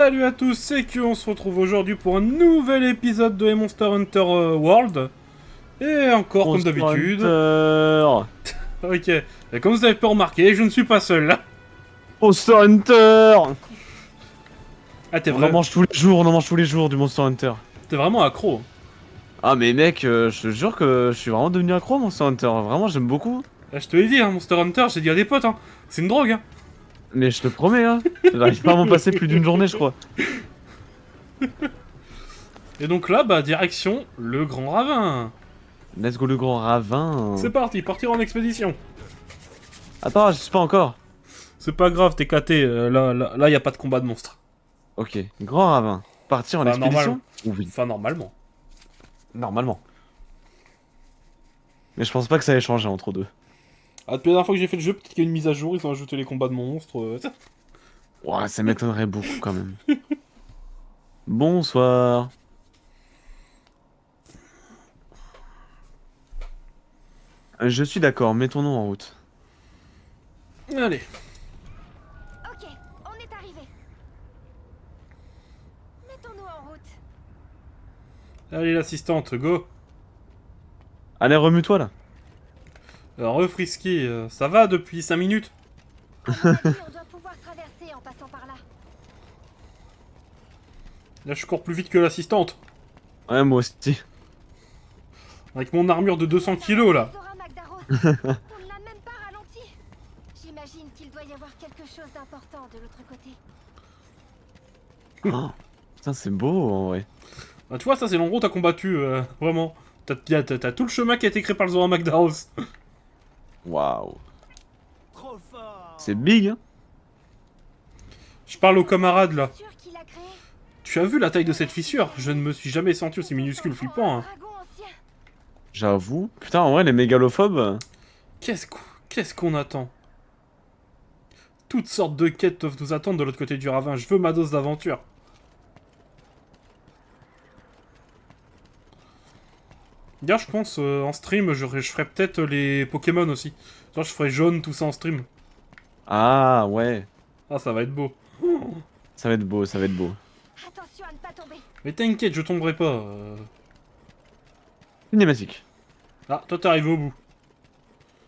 Salut à tous, c'est Q, on se retrouve aujourd'hui pour un nouvel épisode de Monster Hunter World. Et encore comme Monster d'habitude. Hunter. Ok, et comme vous avez pu remarquer, je ne suis pas seul là. Monster Hunter. Ah, On en mange tous les jours, on en mange tous les jours du Monster Hunter. t'es vraiment accro. Ah mais mec, je te jure que je suis vraiment devenu accro à Monster Hunter. Vraiment, j'aime beaucoup. Là, je te l'ai dit, hein, Monster Hunter, j'ai dit à des potes, hein. C'est une drogue, hein. Mais je te promets, hein. J'arrive pas à m'en passer plus d'une journée, je crois. Et donc là, bah, direction le Grand Ravin. Let's go le grand C'est ravin. parti, partir en expédition. Attends, je suis pas encore. C'est pas grave, t'es caté, là, y a pas de combat de monstres. Ok, grand ravin. Partir en Enfin, normal. expédition? Oui, Enfin, normalement. normalement. Mais je pense pas que ça ait changé entre deux. Ah, depuis la dernière fois que j'ai fait le jeu, peut-être qu'il y a une mise à jour, ils ont ajouté les combats de monstres. Ouah, ça m'étonnerait beaucoup quand même. Bonsoir. Je suis d'accord, mettons-nous en route. Allez. Ok, on est arrivé. Mettons-nous en route. Allez, l'assistante, go. Allez, remue-toi là. Alors, Frisky, ça va depuis 5 minutes? À mon avis, on doit pouvoir traverser en passant par là. Là, je cours plus vite que l'assistante. Ouais, moi aussi. Avec mon armure de 200 kilos, là. Zora Magdaros, on ne l'a même pas ralenti. J'imagine qu'il doit y avoir quelque chose d'important de l'autre côté. Oh, putain, c'est beau en vrai. Ah, tu vois, ça, c'est l'endroit où t'as combattu, vraiment. T'as tout le chemin qui a été créé par le Zora Magdaros. Waouh. C'est big, hein? Je parle aux camarades, là. Sûr qu'il a créé Tu as vu la taille de cette fissure? Je ne me suis jamais senti aussi minuscule flippant, un hein. dragon ancien. J'avoue. Putain, en vrai, les mégalophobes. Qu'est-ce qu'on attend? Toutes sortes de quêtes doivent nous attendre de l'autre côté du ravin. Je veux ma dose d'aventure. D'ailleurs, je pense, en stream, je ferai peut-être les Pokémon aussi. Genre, je ferai jaune, tout ça en stream. Ah, ouais. Ah, ça va être beau. Ça va être beau, ça va être beau. Attention à ne pas tomber. Mais t'inquiète, je tomberai pas. Cinématique. Ah, toi, t'es arrivé au bout.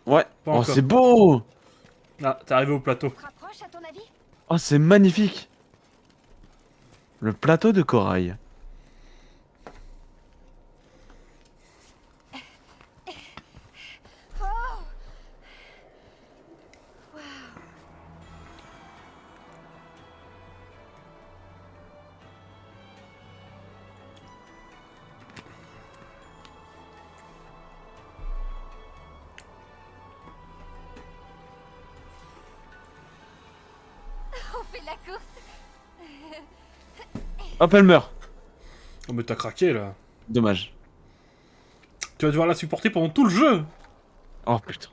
Ouais. Pas Oh, encore. c'est beau! Ah, t'es arrivé au plateau. Se rapproche à ton avis? Oh, c'est magnifique! Le plateau de corail. Oh, on fait la course. Hop, elle meurt. Oh, mais t'as craqué, là. Dommage. Tu vas devoir la supporter pendant tout le jeu. Oh, putain.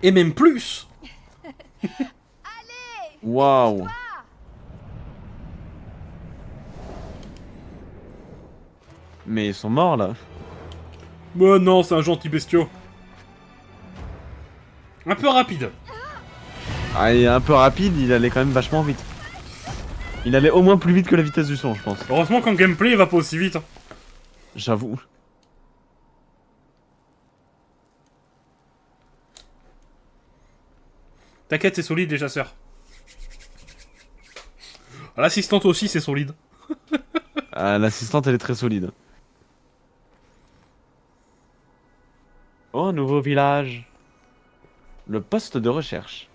Et même plus. Allez, Waouh. Mais ils sont morts, là. Mais non, c'est un gentil bestiau. Un peu rapide. Ah, il est un peu rapide, il allait quand même vachement vite. Il allait au moins plus vite que la vitesse du son, je pense. Heureusement qu'en gameplay, il va pas aussi vite, hein. J'avoue. T'inquiète, c'est solide, les chasseurs. L'assistante aussi, c'est solide. Ah, l'assistante, elle est très solide. Oh, nouveau village. Le poste de recherche.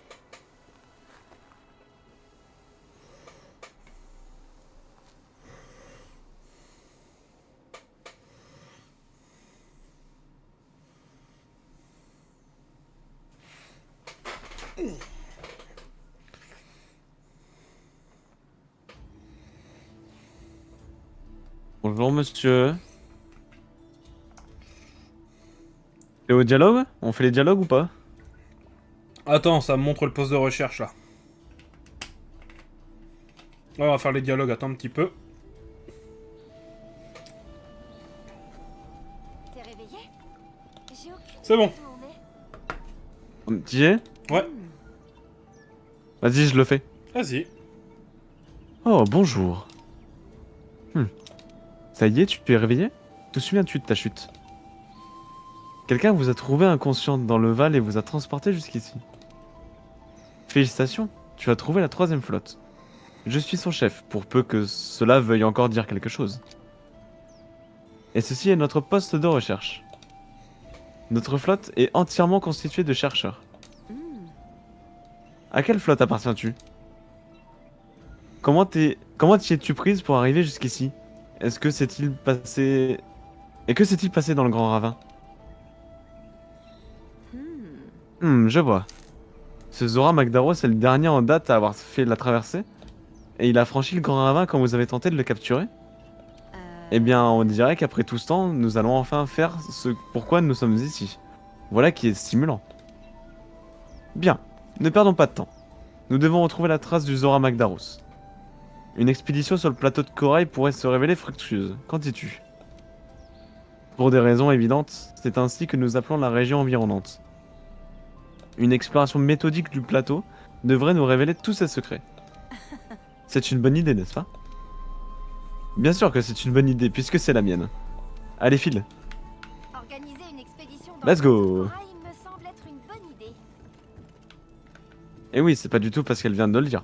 Bonjour, monsieur. T'es au dialogue? On fait les dialogues ou pas? Attends, ça me montre le poste de recherche, là. Ouais, on va faire les dialogues, attends un petit peu. t'es réveillé? J'ai aucune C'est bon. idée d'où on est. Tu y es? Ouais, Vas-y, je le fais. vas-y. Oh, bonjour. Ça y est, tu es réveillé? Te souviens-tu de ta chute? Quelqu'un vous a trouvé inconsciente dans le Val et vous a transporté jusqu'ici. Félicitations, tu as trouvé la 3e flotte. Je suis son chef, pour peu que cela veuille encore dire quelque chose. Et ceci est notre poste de recherche. Notre flotte est entièrement constituée de chercheurs. À quelle flotte appartiens-tu? Comment t'y es-tu prise pour arriver jusqu'ici? Est-ce que s'est-il passé... Et que s'est-il passé dans le Grand Ravin? Je vois. Ce Zora Magdaros est le dernier en date à avoir fait la traversée? Et il a franchi le Grand Ravin quand vous avez tenté de le capturer? Eh bien, on dirait qu'après tout ce temps, nous allons enfin faire ce pourquoi nous sommes ici. Voilà qui est stimulant. Bien, ne perdons pas de temps. Nous devons retrouver la trace du Zora Magdaros. Une expédition sur le plateau de corail pourrait se révéler fructueuse. Qu'en dis-tu? Pour des raisons évidentes, c'est ainsi que nous appelons la région environnante. Une exploration méthodique du plateau devrait nous révéler tous ses secrets. C'est une bonne idée, n'est-ce pas? Bien sûr que c'est une bonne idée, puisque c'est la mienne. Allez, file. Organiser une expédition dans Let's le go. corail me semble être une bonne idée. Et oui, c'est pas du tout parce qu'elle vient de le dire.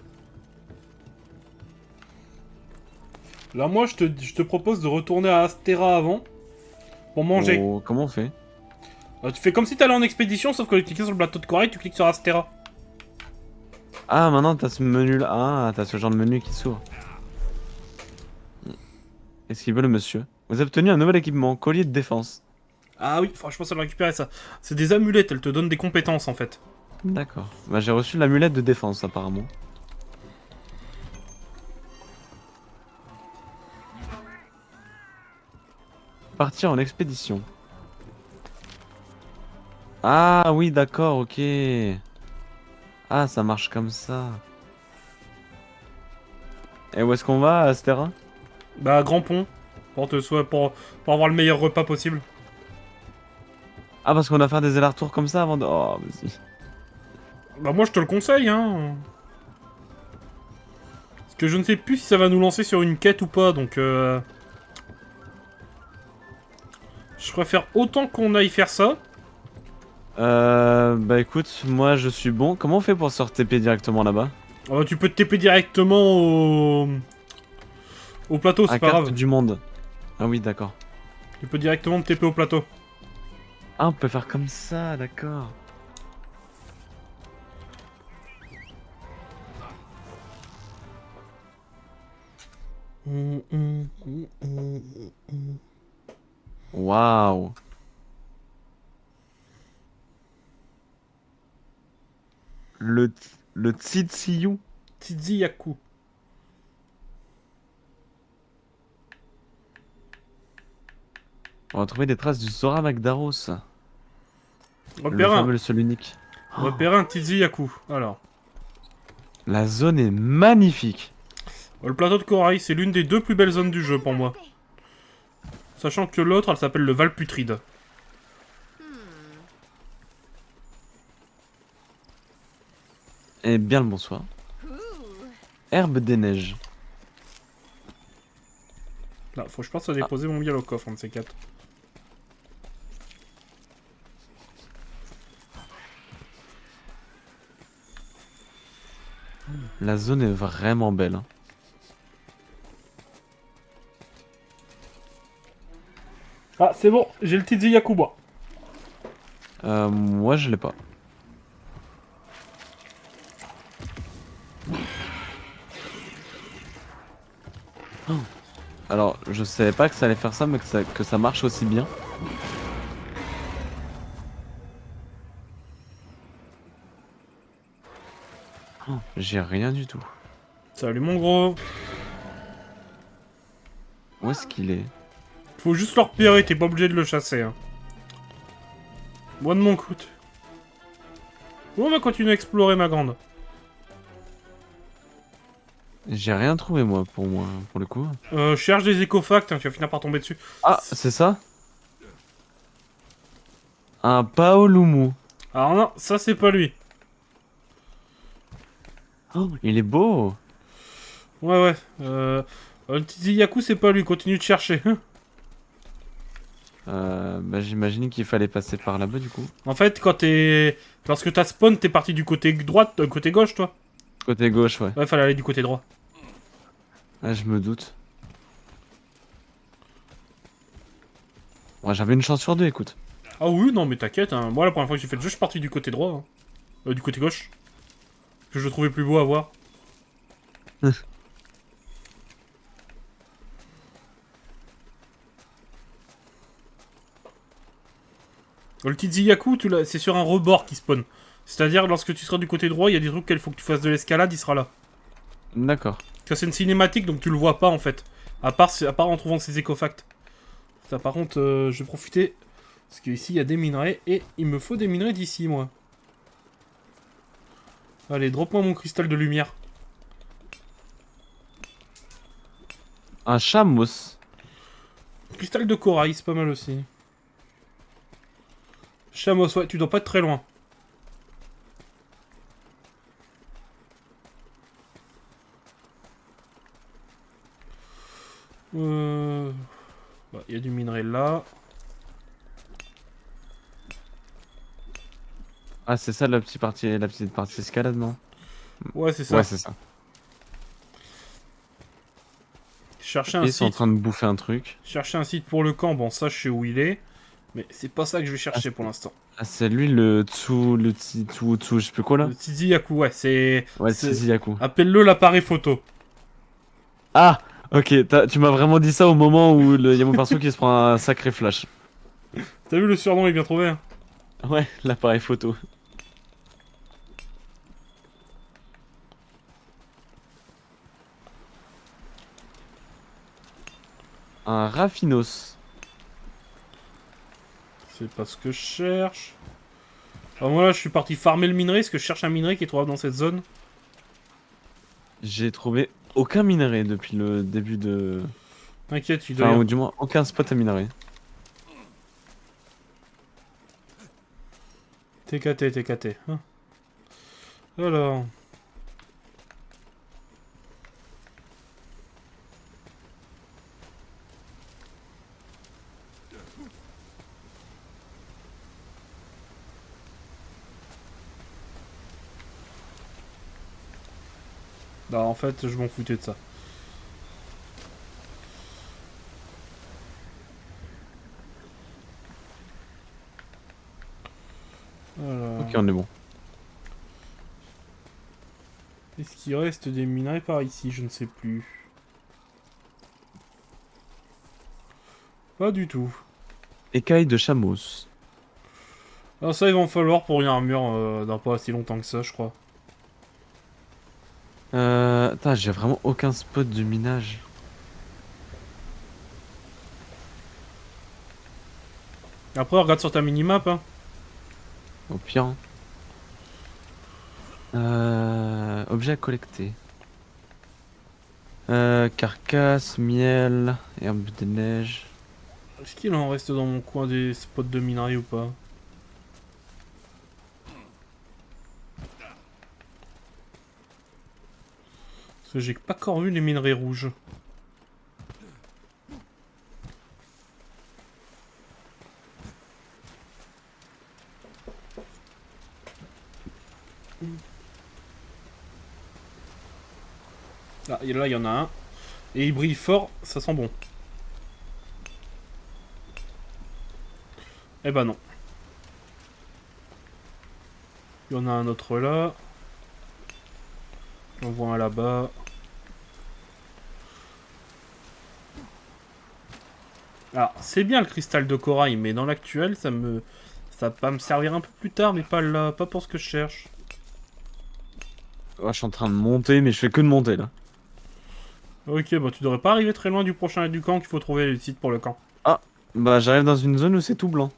Là, moi, je te propose de retourner à Astera avant. Pour manger. Oh, comment on fait? Tu fais comme si t'allais en expédition, sauf que tu cliques sur le plateau de corail, tu cliques sur Astera. Ah, maintenant t'as ce menu là. Ah, t'as ce genre de menu qui s'ouvre. Est-ce qu'il veut le monsieur? Vous avez obtenu un nouvel équipement, collier de défense. Ah oui, franchement, ça doit récupérer ça. C'est des amulettes, elles te donnent des compétences en fait. D'accord. Bah, j'ai reçu l'amulette de défense apparemment. Partir en expédition. Ah oui, d'accord, ok. Ah, ça marche comme ça. Et où est-ce qu'on va, Astera? Bah, grand pont. Pour avoir le meilleur repas possible. Ah, parce qu'on doit faire des allers-retours comme ça avant de... Oh, vas-y. Bah, moi, je te le conseille, hein. Parce que je ne sais plus si ça va nous lancer sur une quête ou pas, donc je préfère autant qu'on aille faire ça. Bah écoute, moi je suis bon. Comment on fait pour se TP directement là-bas? Tu peux te TP directement au plateau, c'est À pas carte grave. du monde. Ah oui, d'accord. Tu peux directement te TP au plateau. Ah, on peut faire comme ça, d'accord. Waouh. Le Tsitsiyu. Tiziyaku. On va trouver des traces du Zora Magdaros. Le Repère fameux, un. le seul unique. Repère un Tiziyaku. Alors. La zone est magnifique. Le plateau de corail, c'est l'une des deux plus belles zones du jeu pour moi. Sachant que l'autre, elle s'appelle le Val Putride. Eh bien le bonsoir. Herbe des neiges. Là, faut que je pense à déposer mon miel au coffre, un de ces quatre. La zone est vraiment belle, hein. Ah, c'est bon, j'ai le Tiziyaku, moi. Moi je l'ai pas. Oh. Alors, je savais pas que ça allait faire ça, mais que ça marche aussi bien. Oh, j'ai rien du tout. Salut mon gros. Où est-ce qu'il est? Faut juste le repérer, t'es pas obligé de le chasser. Hein. Moi de mon côté. On va continuer à explorer ma grande. J'ai rien trouvé moi, pour le coup. Cherche des écofacts, hein, tu vas finir par tomber dessus. Ah, c'est ça? Un Paolumu. Alors non, ça c'est pas lui. Oh, il est beau. Ouais, ouais. Le petit Yaku, c'est pas lui, continue de chercher. Bah j'imagine qu'il fallait passer par là-bas du coup. En fait, quand t'es... Lorsque t'as spawn, t'es parti du côté droite, côté gauche, toi. Côté gauche, ouais. Ouais, fallait aller du côté droit. Ah, je me doute. Ouais, j'avais une chance sur deux, écoute. Ah oui, non, mais t'inquiète, hein. Moi, la première fois que j'ai fait le jeu, je suis parti du côté droit. Hein. Du côté gauche. Que je le trouvais plus beau à voir. Le Tiziyaku, c'est sur un rebord qui spawn. C'est-à-dire, lorsque tu seras du côté droit, il y a des trucs qu'il faut que tu fasses de l'escalade, il sera là. D'accord. Ça, c'est une cinématique, donc tu le vois pas, en fait. À part en trouvant ces écofacts. Ça, par contre, je vais profiter. Parce qu'ici, il y a des minerais, et il me faut des minerais d'ici, moi. Allez, drop-moi mon cristal de lumière. Un chamos. Cristal de corail, c'est pas mal aussi. Chamos, ouais, tu dois pas être très loin. Il y a du minerai là. Ah, c'est ça la petite partie escalade, non? Ouais, c'est ça. Ouais, c'est ça. Chercher Ok, un ils sont en site. train de bouffer un truc. Chercher un site pour le camp. Bon, ça, je sais où il est. Mais c'est pas ça que je vais chercher pour l'instant. Ah, c'est lui le Tsu, je sais plus quoi là? Le Tiziyaku, ouais, c'est... Ouais, le Tiziyaku. Appelle-le l'appareil photo. Ah! Ok, tu m'as vraiment dit ça au moment où il y a mon perso qui se prend un sacré flash. T'as vu le surnom, il est bien trouvé, hein. Ouais, l'appareil photo. Un Raffinos. C'est pas ce que je cherche. Alors moi là, je suis parti farmer le minerai, parce que je cherche un minerai qui est trouvable dans cette zone. J'ai trouvé aucun minerai depuis le début de... T'inquiète, il doit y Enfin, ou avoir... du moins, aucun spot à minerai. TKT. Hein. Alors... Bah en fait, je m'en foutais de ça. Alors... Ok, on est bon. Est-ce qu'il reste des minerais par ici? Je ne sais plus. Pas du tout. Écaille de chamos. Alors ça, il va en falloir pour une armure dans pas si longtemps que ça, je crois. Attends, j'ai vraiment aucun spot de minage. Après, regarde sur ta minimap, hein. Au pire. Hein. Objet à collecter. Carcasse, miel, herbe de neige. Est-ce qu'il en reste dans mon coin des spots de minerais ou pas? Parce que j'ai pas encore vu les minerais rouges. Ah, et là, il y en a un. Et il brille fort, ça sent bon. Eh ben non. Il y en a un autre là. J'en vois un là-bas. Alors, c'est bien le cristal de corail, mais dans l'actuel, ça va pas me servir un peu plus tard, mais pas là, pas pour ce que je cherche. Ouais, je suis en train de monter, mais je fais que de monter là. Ok, bah tu devrais pas arriver très loin du prochain du camp qu'il faut trouver le site pour le camp. Ah, bah j'arrive dans une zone où c'est tout blanc.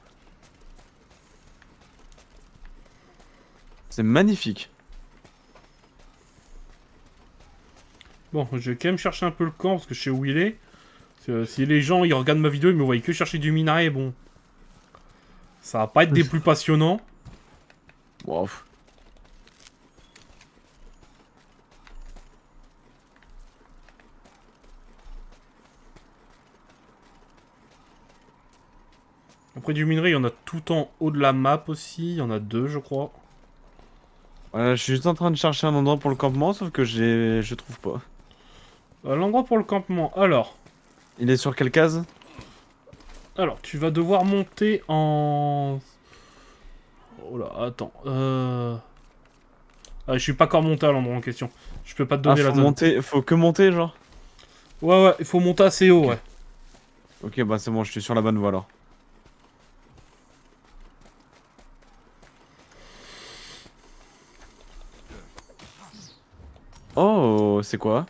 C'est magnifique. Bon, je vais quand même chercher un peu le camp parce que je sais où il est. Parce que, si les gens ils regardent ma vidéo, ils me voient que chercher du minerai, bon. Ça va pas être des plus passionnants. Wow. Après du minerai, il y en a tout en haut de la map aussi. Il y en a 2, je crois. Voilà, je suis juste en train de chercher un endroit pour le campement, sauf que je trouve pas. L'endroit pour le campement. Il est sur quelle case? Alors, tu vas devoir monter en... Oh là, attends. Ah, je suis pas encore monté à l'endroit en question. Je peux pas te donner la faut zone. monter, faut que monter, genre? Ouais, il faut monter assez haut, ouais. Ok, bah c'est bon, je suis sur la bonne voie alors. Oh, c'est quoi?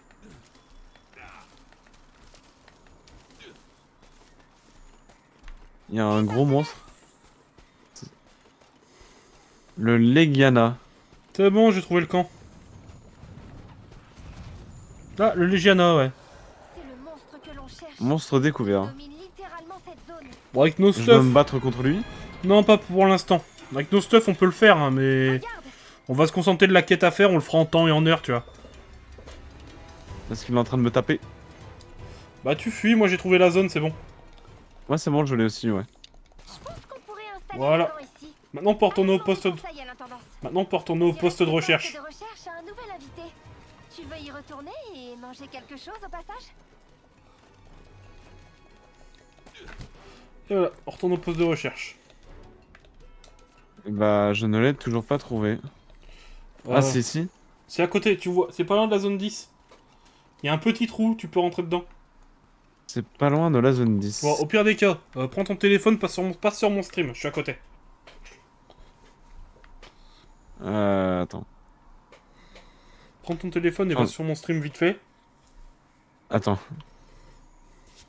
Il y a un gros monstre. Le Legiana. C'est bon, j'ai trouvé le camp. Ah, le Legiana, ouais. C'est le monstre que l'on cherche. Monstre découvert. Il domine littéralement cette zone. Bon, avec nos Je dois me stuff... battre contre lui. Non, pas pour l'instant. Avec nos stuff, on peut le faire, hein, mais... Regarde, On va se concentrer de la quête à faire, on le fera en temps et en heure, tu vois. Est-ce qu'il est en train de me taper? Bah, tu fuis, moi j'ai trouvé la zone, c'est bon. Ouais, c'est bon, je l'ai aussi, ouais. je pense qu'on pourrait installer Voilà. un camp ici. Maintenant, pour retourner au poste... Conseil à l'intendance. Maintenant, pour retourner au poste de recherche. Poste de recherche a un nouvel invité. Tu veux y retourner et manger quelque chose au passage? Et voilà, on retourne au poste de recherche. Bah, je ne l'ai toujours pas trouvé. Ah, si. C'est à côté, tu vois, c'est pas loin de la zone 10. Il y a un petit trou, tu peux rentrer dedans. C'est pas loin de la zone 10. Bon, au pire des cas, prends ton téléphone, passe sur mon stream, je suis à côté. Attends. Prends ton téléphone et Oh. va sur mon stream vite fait. Attends.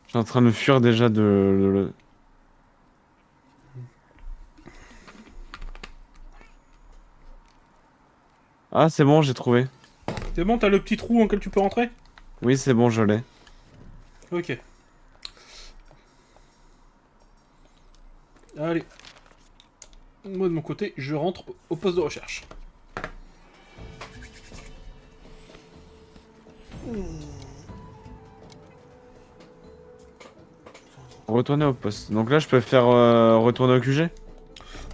Je suis en train de fuir déjà de... Ah, c'est bon, j'ai trouvé. C'est bon, t'as le petit trou dans lequel tu peux rentrer? Oui, c'est bon, je l'ai. Ok. Allez. Moi de mon côté, je rentre au poste de recherche. Retourner au poste. Donc là, je peux faire retourner au QG?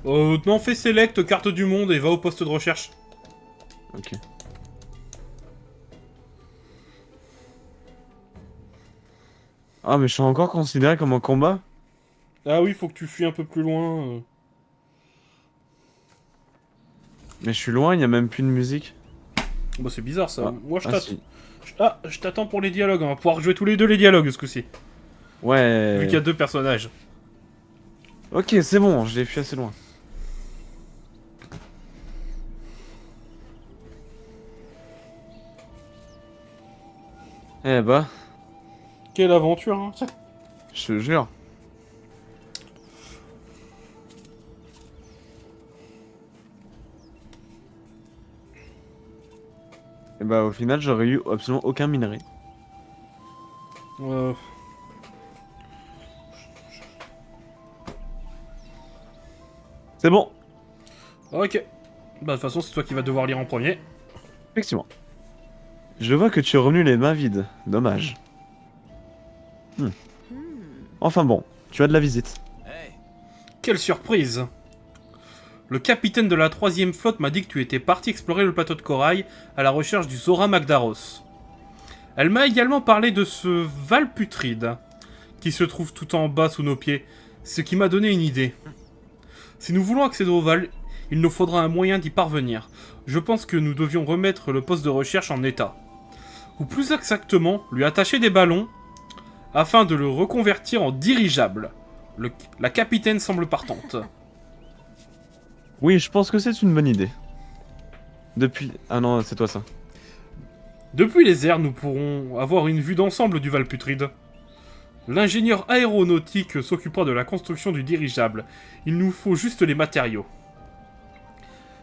Non, fais select, carte du monde et va au poste de recherche. Ok. Ah, mais je suis encore considéré comme un combat? Ah oui, faut que tu fuis un peu plus loin. Mais je suis loin, il y a même plus de musique. Bah c'est bizarre ça. Ah. Moi je Ah, t'attends. si. Je t'attends pour les dialogues. On va pouvoir jouer tous les deux les dialogues ce coup-ci. Ouais. Vu qu'il y a 2 personnages. Ok, c'est bon, je l'ai fui assez loin. Eh bah, Quelle aventure, hein. je te jure. Et bah au final j'aurais eu absolument aucun minerai. Euh, C'est bon, Ok. Bah de toute façon c'est toi qui vas devoir lire en premier. effectivement. Je vois que tu es revenu les mains vides. Dommage. Enfin bon, tu as de la visite. Quelle surprise. Le capitaine de la 3ème flotte m'a dit que tu étais parti explorer le plateau de corail à la recherche du Zora Magdaros. Elle m'a également parlé de ce Val putride qui se trouve tout en bas sous nos pieds, ce qui m'a donné une idée. Si nous voulons accéder au Val, il nous faudra un moyen d'y parvenir. Je pense que nous devions remettre le poste de recherche en état. Ou plus exactement, lui attacher des ballons afin de le reconvertir en dirigeable. La capitaine semble partante. Oui, je pense que c'est une bonne idée. Depuis... Ah non, c'est toi ça. Depuis les airs, nous pourrons avoir une vue d'ensemble du Val putride. L'ingénieur aéronautique s'occupera de la construction du dirigeable. Il nous faut juste les matériaux.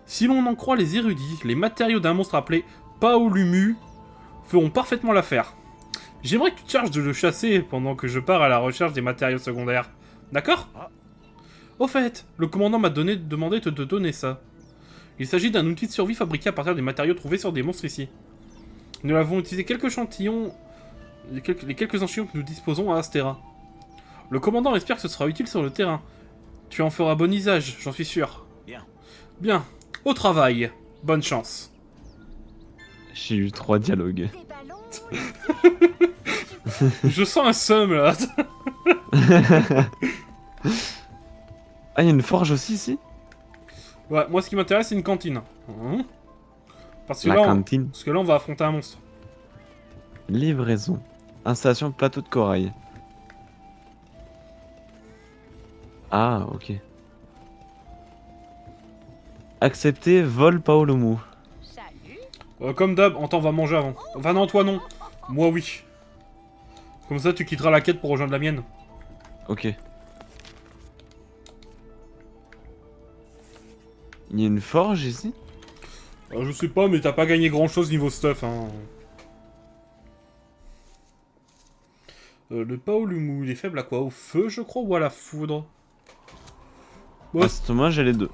Si l'on en croit les érudits, les matériaux d'un monstre appelé Paolumu feront parfaitement l'affaire. J'aimerais que tu te charges de le chasser pendant que je pars à la recherche des matériaux secondaires. D'accord? Au fait, le commandant m'a demandé de te donner ça. Il s'agit d'un outil de survie fabriqué à partir des matériaux trouvés sur des monstres ici. Nous avons utilisé quelques échantillons... les quelques échantillons que nous disposons à Astera. Le commandant espère que ce sera utile sur le terrain. Tu en feras bon usage, j'en suis sûr. Bien. Bien, au travail. Bonne chance. J'ai eu 3 dialogues. Des ballons, Je sens un seum là. Ah, il y a une forge aussi ici? Ouais, moi ce qui m'intéresse c'est une cantine. Parce que, La là, cantine. parce que là on va affronter un monstre. Livraison. Installation plateau de corail. Ah, ok. Accepter vol Paolomu. salut. Comme d'hab, on va manger avant. Enfin non, toi non. Moi oui. Comme ça tu quitteras la quête pour rejoindre la mienne. Ok. Il y a une forge ici? Je sais pas, mais t'as pas gagné grand chose niveau stuff. Hein. Le Paolumu, il est faible à quoi? Au feu je crois ou à la foudre? À ce moment j'ai les deux.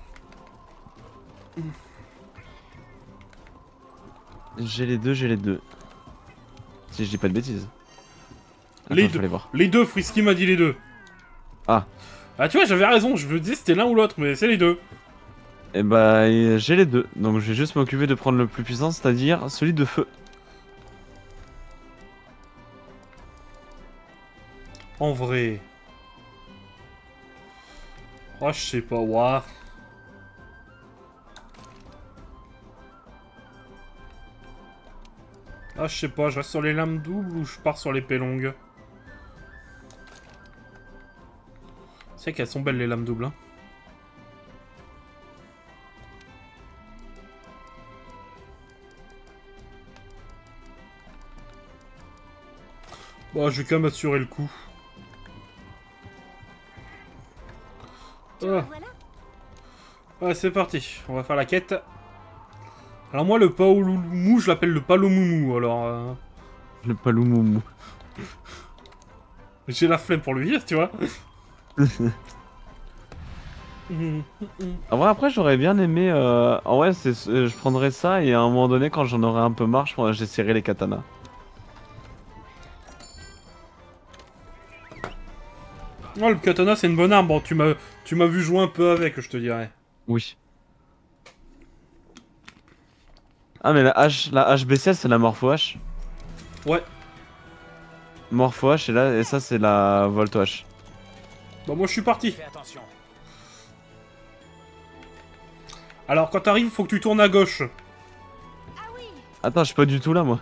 J'ai les deux. Si je dis pas de bêtises. Attends, Les faut deux. aller voir. Les deux, Frisky m'a dit les deux. Ah. Ah tu vois, j'avais raison, je me disais c'était l'un ou l'autre, mais c'est les deux. Et bah j'ai les deux. Donc je vais juste m'occuper de prendre le plus puissant, c'est-à-dire celui de feu. En vrai. Oh, je sais pas, ouah. Ah, je sais pas, je reste sur les lames doubles ou je pars sur l'épée longue? C'est qu'elles sont belles les lames doubles, hein. Bon, je vais quand même assurer le coup. Tu Ah. me voilà? Ouais, c'est parti, on va faire la quête. Alors moi, le Paolumu, je l'appelle le Palomoumou, alors... Le Paloumoumou. J'ai la flemme pour lui dire, tu vois. En vrai, après, j'aurais bien aimé. En vrai, je prendrais ça et à un moment donné, quand j'en aurais un peu marre, j'essaierai les katanas. Oh, le katana, c'est une bonne arme. Bon, tu m'as vu jouer un peu avec, je te dirais. Oui. Ah, mais la hache bestiale, c'est la morpho hache. Ouais. Morpho hache, et ça, c'est la volto hache. Bon, moi, je suis parti. Fais attention. Alors, quand t'arrives, faut que tu tournes à gauche. Ah oui. Attends, je suis pas du tout là, moi.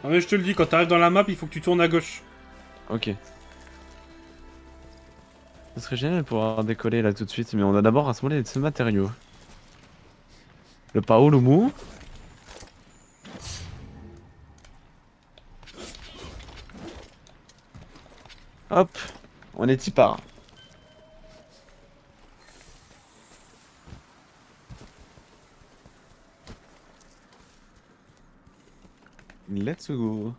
Non, mais je te le dis, quand t'arrives dans la map, il faut que tu tournes à gauche. Ok. Ce serait génial de pouvoir décoller là tout de suite, mais on a d'abord assemblé ce matériau. Le Paolumu. Hop, on est y part. Let's go.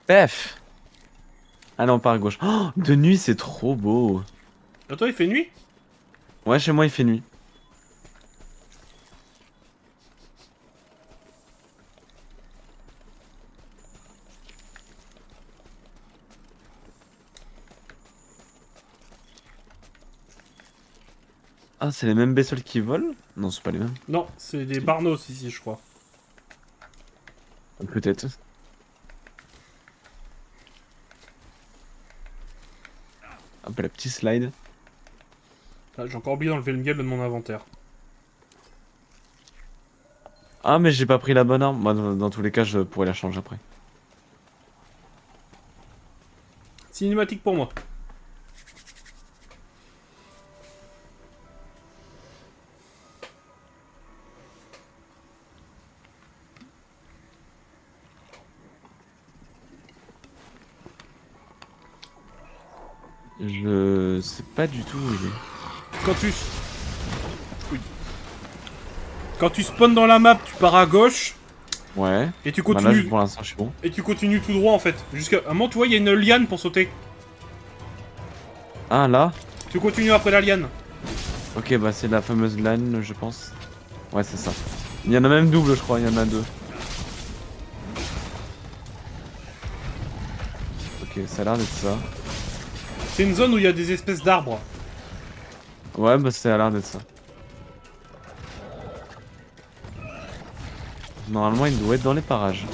Pef. Allez, on part à gauche. Oh, de nuit, c'est trop beau. Attends, il fait nuit? Ouais, chez moi, il fait nuit. Ah, c'est les mêmes bestioles qui volent? Non, c'est pas les mêmes. Non, c'est des Barnos ici, je crois. Peut-être. Hop, la petite slide. Ah, j'ai encore oublié d'enlever le miel de mon inventaire. Ah, mais j'ai pas pris la bonne arme. Moi, dans tous les cas, je pourrais la changer après. Cinématique pour moi. Je sais pas du tout où il est. Quand tu... Oui. Quand tu spawns dans la map, tu pars à gauche. Ouais. Et tu Bah là, continues... pour l'instant, je suis bon. Et tu continues tout droit, en fait. Jusqu'à un moment, tu vois, il y a une liane pour sauter. Ah, là? Tu continues après la liane. Ok, bah c'est la fameuse LAN, je pense. Ouais, c'est ça. Il y en a même double, je crois. Il y en a deux. Ok, ça a l'air d'être ça. C'est une zone où il y a des espèces d'arbres. Ouais, bah ça a l'air d'être ça. Normalement, il doit être dans les parages.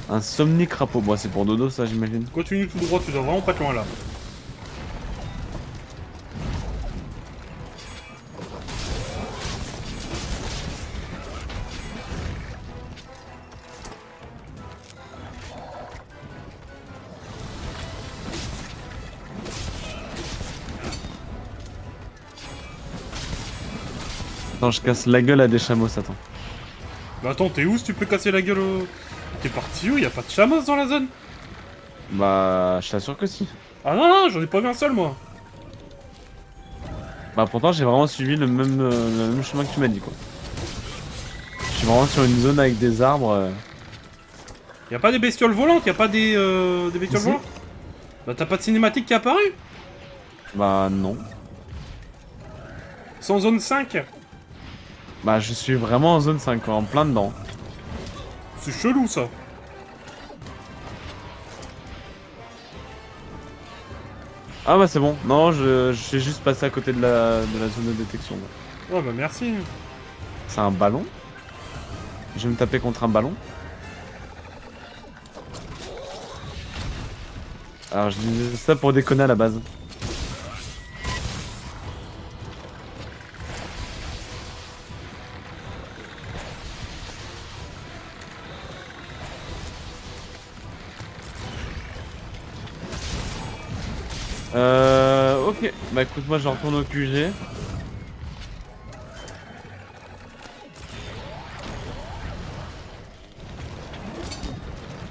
Un somni crapaud. Bon, c'est pour dodo, ça, j'imagine. Continue tout droit, tu dois vraiment pas être loin là. Attends, je casse la gueule à des chameaux, Satan. Bah attends, t'es où si tu peux casser la gueule au... T'es parti où? Y a pas de chameaux dans la zone? Bah, je t'assure que si. Ah non, non, j'en ai pas vu un seul moi. Bah, pourtant, j'ai vraiment suivi le même chemin que tu m'as dit, quoi. Je suis vraiment sur une zone avec des arbres. Y a pas des bestioles volantes, y a pas des bestioles Si. volantes? Bah t'as pas de cinématique qui est apparu? Bah, non. C'est en zone 5. Bah, je suis vraiment en zone 5, quoi, en plein dedans. C'est chelou ça. Ah, bah, c'est bon. Non, je suis juste passé à côté de la zone de détection. Là. Ouais bah merci. C'est un ballon? Je vais me taper contre un ballon? Alors, je disais ça pour déconner à la base. Ok. Bah écoute, moi je retourne au QG.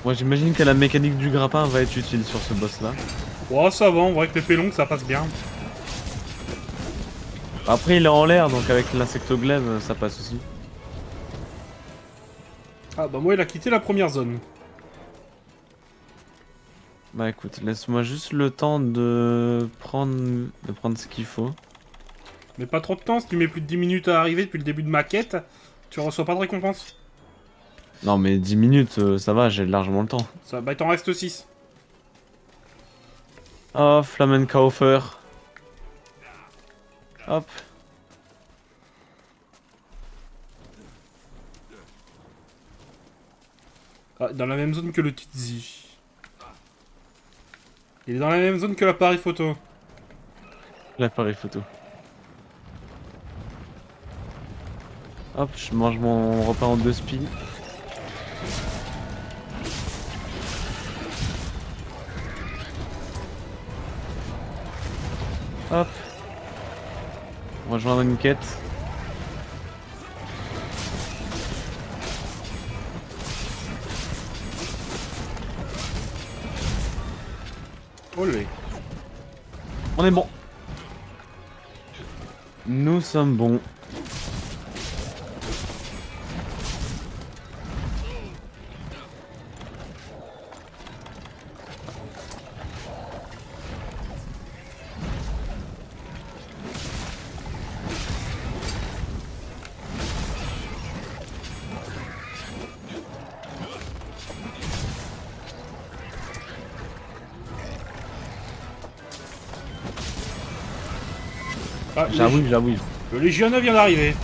Moi j'imagine que la mécanique du grappin va être utile sur ce boss là. Ouais ça va, on voit que les pélons ça passe bien. Après il est en l'air donc avec l'insectoglaive ça passe aussi. Ah bah moi il a quitté la première zone. Bah écoute, laisse-moi juste le temps de prendre ce qu'il faut. Mais pas trop de temps, si tu mets plus de 10 minutes à arriver depuis le début de ma quête, tu reçois pas de récompense. Non mais 10 minutes ça va, j'ai largement le temps. Ça, bah il t'en reste 6. Oh, Flammenkaufer. Hop. Ah, dans la même zone que le Titzi. Il est dans la même zone que l'appareil photo. L'appareil photo. Hop, je mange mon repas en 2 spies. Hop. Rejoindre une quête. Olé. On est bon. Nous sommes bons. Ah, J'avoue. le Légionneur vient d'arriver.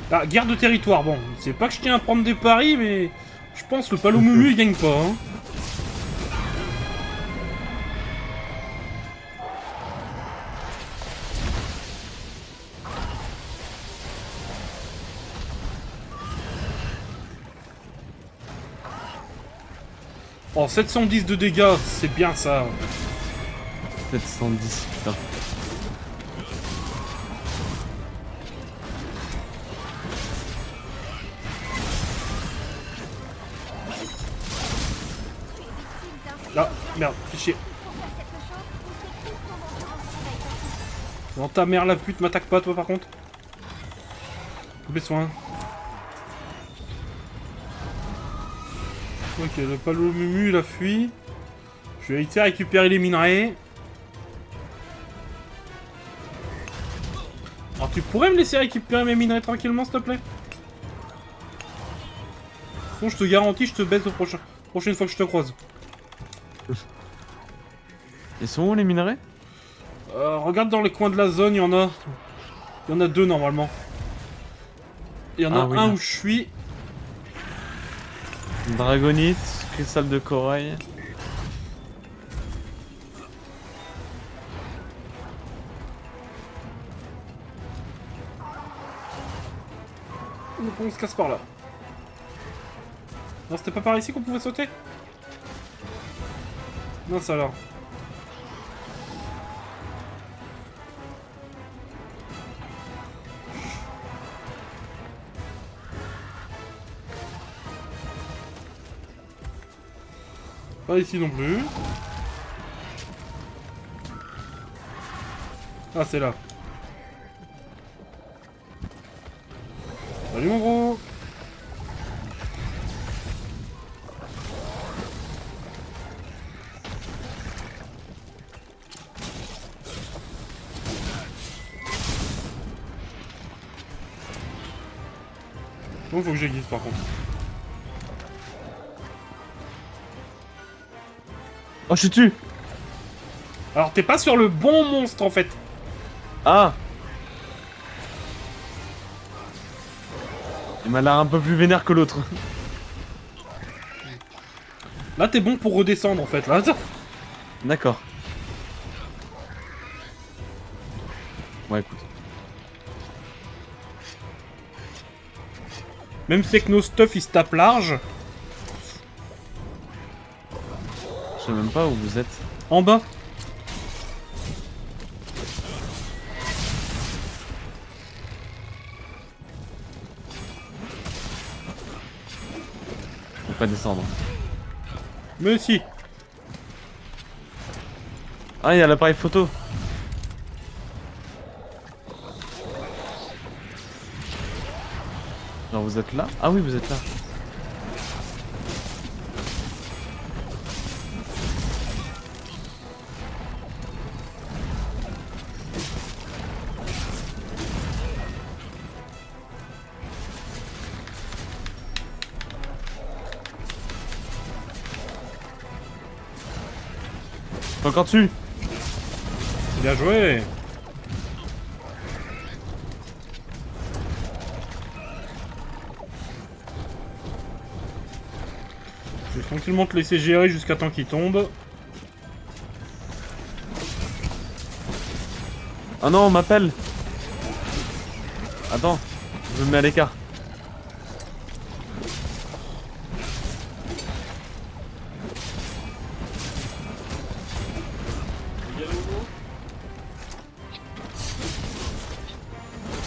Ah, guerre de territoire, bon, c'est pas que je tiens à prendre des paris, mais je pense que le Palomumu il gagne pas, hein. Oh, 710 de dégâts, c'est bien ça. 710, putain. Ah, merde, fais chier. Dans ta mère la pute, m'attaque pas toi par contre. Fais soin. Ok, le Palomumu il a fui. Je vais éviter à récupérer les minerais. Alors Tu pourrais me laisser récupérer mes minerais tranquillement, s'il te plaît? Bon, je te garantis, je te baisse prochaine fois que je te croise. Ils sont où les minerais? Regarde dans les coins de la zone, il y en a... Il y en a 2 normalement. Il y en a oui, un là. où je suis. Dragonite, cristal de corail. Donc on se casse par là. Non, c'était pas par ici qu'on pouvait sauter? Non, ça alors. Pas ici non plus. Ah, c'est là. Salut mon gros. Bon, faut que j'aiguise par contre. Oh, je suis dessus. Alors, t'es pas sur le bon monstre en fait. Ah. Il m'a l'air un peu plus vénère que l'autre. Là, t'es bon pour redescendre en fait. Là, D'accord. Ouais, écoute. même si c'est que nos stuff ils se tapent large. Je sais même pas où vous êtes. En bas. Faut pas descendre. Mais si. Ah, il y a l'appareil photo. Genre vous êtes là? Ah oui, vous êtes là. T'es encore dessus? Bien joué. Je vais tranquillement te laisser gérer jusqu'à temps qu'il tombe. Ah non, on m'appelle. Attends, je me mets à l'écart.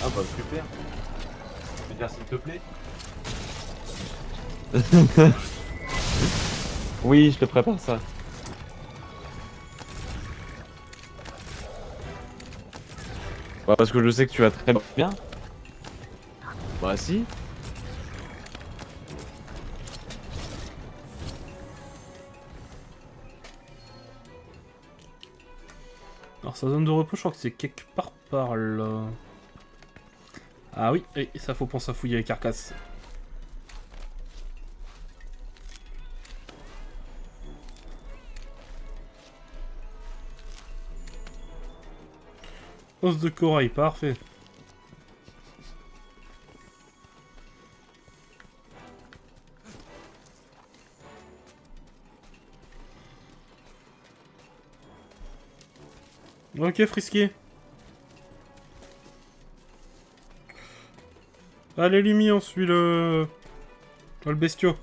Ah bah super. Je veux dire s'il te plaît. Oui, je te prépare ça. Bah, parce que je sais que tu vas très bien. Bah si. Alors sa zone de repos, je crois que c'est quelque part par là. Ah oui, et ça faut penser à fouiller les carcasses. Os de corail, parfait. Ok, Frisky. Allez, Lumi, on suit le bestiau.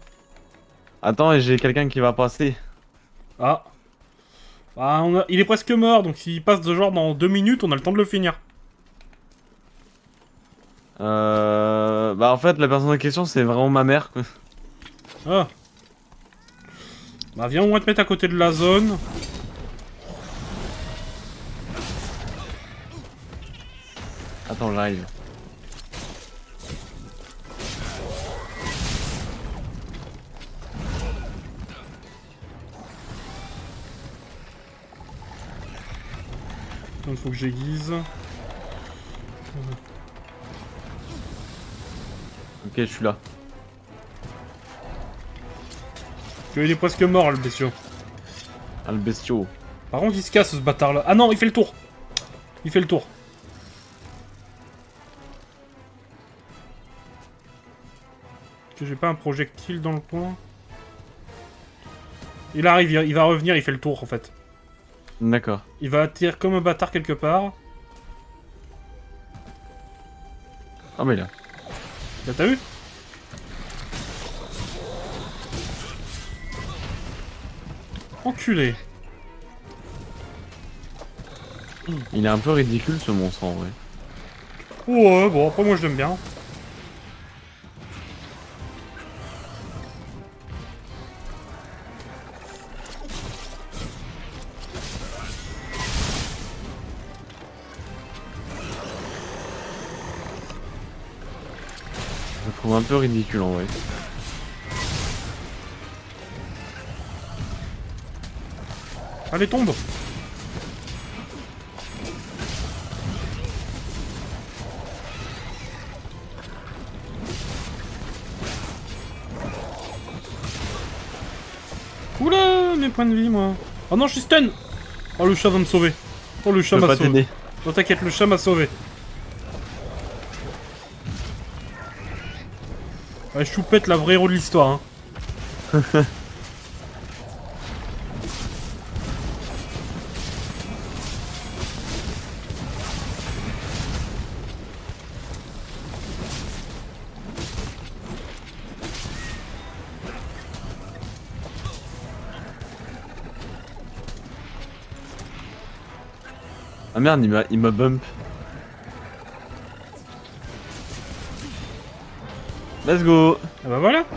Attends, et j'ai quelqu'un qui va passer. Ah. Bah, il est presque mort, donc s'il passe de genre dans 2 minutes, on a le temps de le finir. Bah en fait, la personne en question, c'est vraiment ma mère, quoi. Ah. Bah, viens, on va te mettre à côté de la zone. Attends, j'arrive. Il faut que j'aiguise. Ok, je suis là. Il est presque mort, le bestiau. Ah, le bestiau. Par contre, il se casse, ce bâtard-là. Ah non, il fait le tour. Il fait le tour. Est-ce que j'ai pas un projectile dans le coin? Il arrive, il va revenir, il fait le tour, en fait. D'accord. Il va attirer comme un bâtard quelque part. Ah, mais là. Là, t'as vu? Enculé. Il est un peu ridicule ce monstre en vrai. Ouais, bon, après, moi, je l'aime bien. Je le trouve un peu ridicule en vrai. Allez, tombe. Oula, mes points de vie, moi. Oh non, je suis stun. Oh, le chat va me sauver. Oh, le Je chat peux m'a pas sauvé. t'aider. Oh, t'inquiète, le chat m'a sauvé. Ouais, Choupette, la vraie héros de l'histoire. Hein. Ah merde, il m'a bump. Let's go. Ah bah voilà. Beau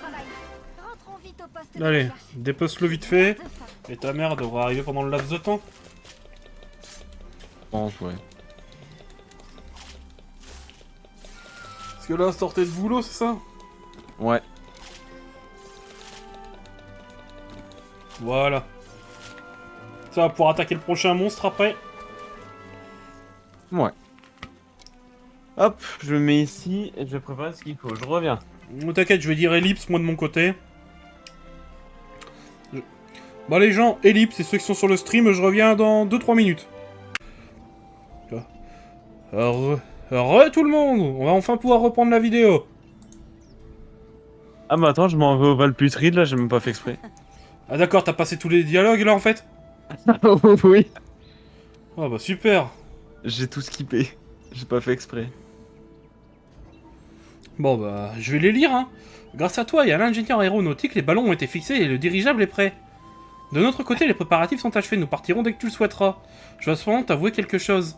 travail. Rentrons vite au poste de Allez, recherche. dépose-le vite fait. De faim. Et ta mère devra arriver pendant le laps de temps. Je pense, ouais. Parce que là, sortez de boulot, c'est ça? Ouais. Voilà. Ça va pouvoir attaquer le prochain monstre après. Ouais. Hop, je le mets ici et je vais préparer ce qu'il faut. Je reviens. T'inquiète, je vais dire ellipse, moi de mon côté. Bon les gens, ellipse et ceux qui sont sur le stream, je reviens dans 2-3 minutes. Re tout le monde, on va enfin pouvoir reprendre la vidéo. Ah bah attends, je m'en vais au Valputride là, j'ai même pas fait exprès. Ah d'accord, t'as passé tous les dialogues là en fait? Oui. Ah bah super. J'ai tout skippé. J'ai pas fait exprès. Bon bah, je vais les lire hein. Grâce à toi et à l'ingénieur aéronautique, les ballons ont été fixés et le dirigeable est prêt. De notre côté, les préparatifs sont achevés, nous partirons dès que tu le souhaiteras. Je dois cependant t'avouer quelque chose.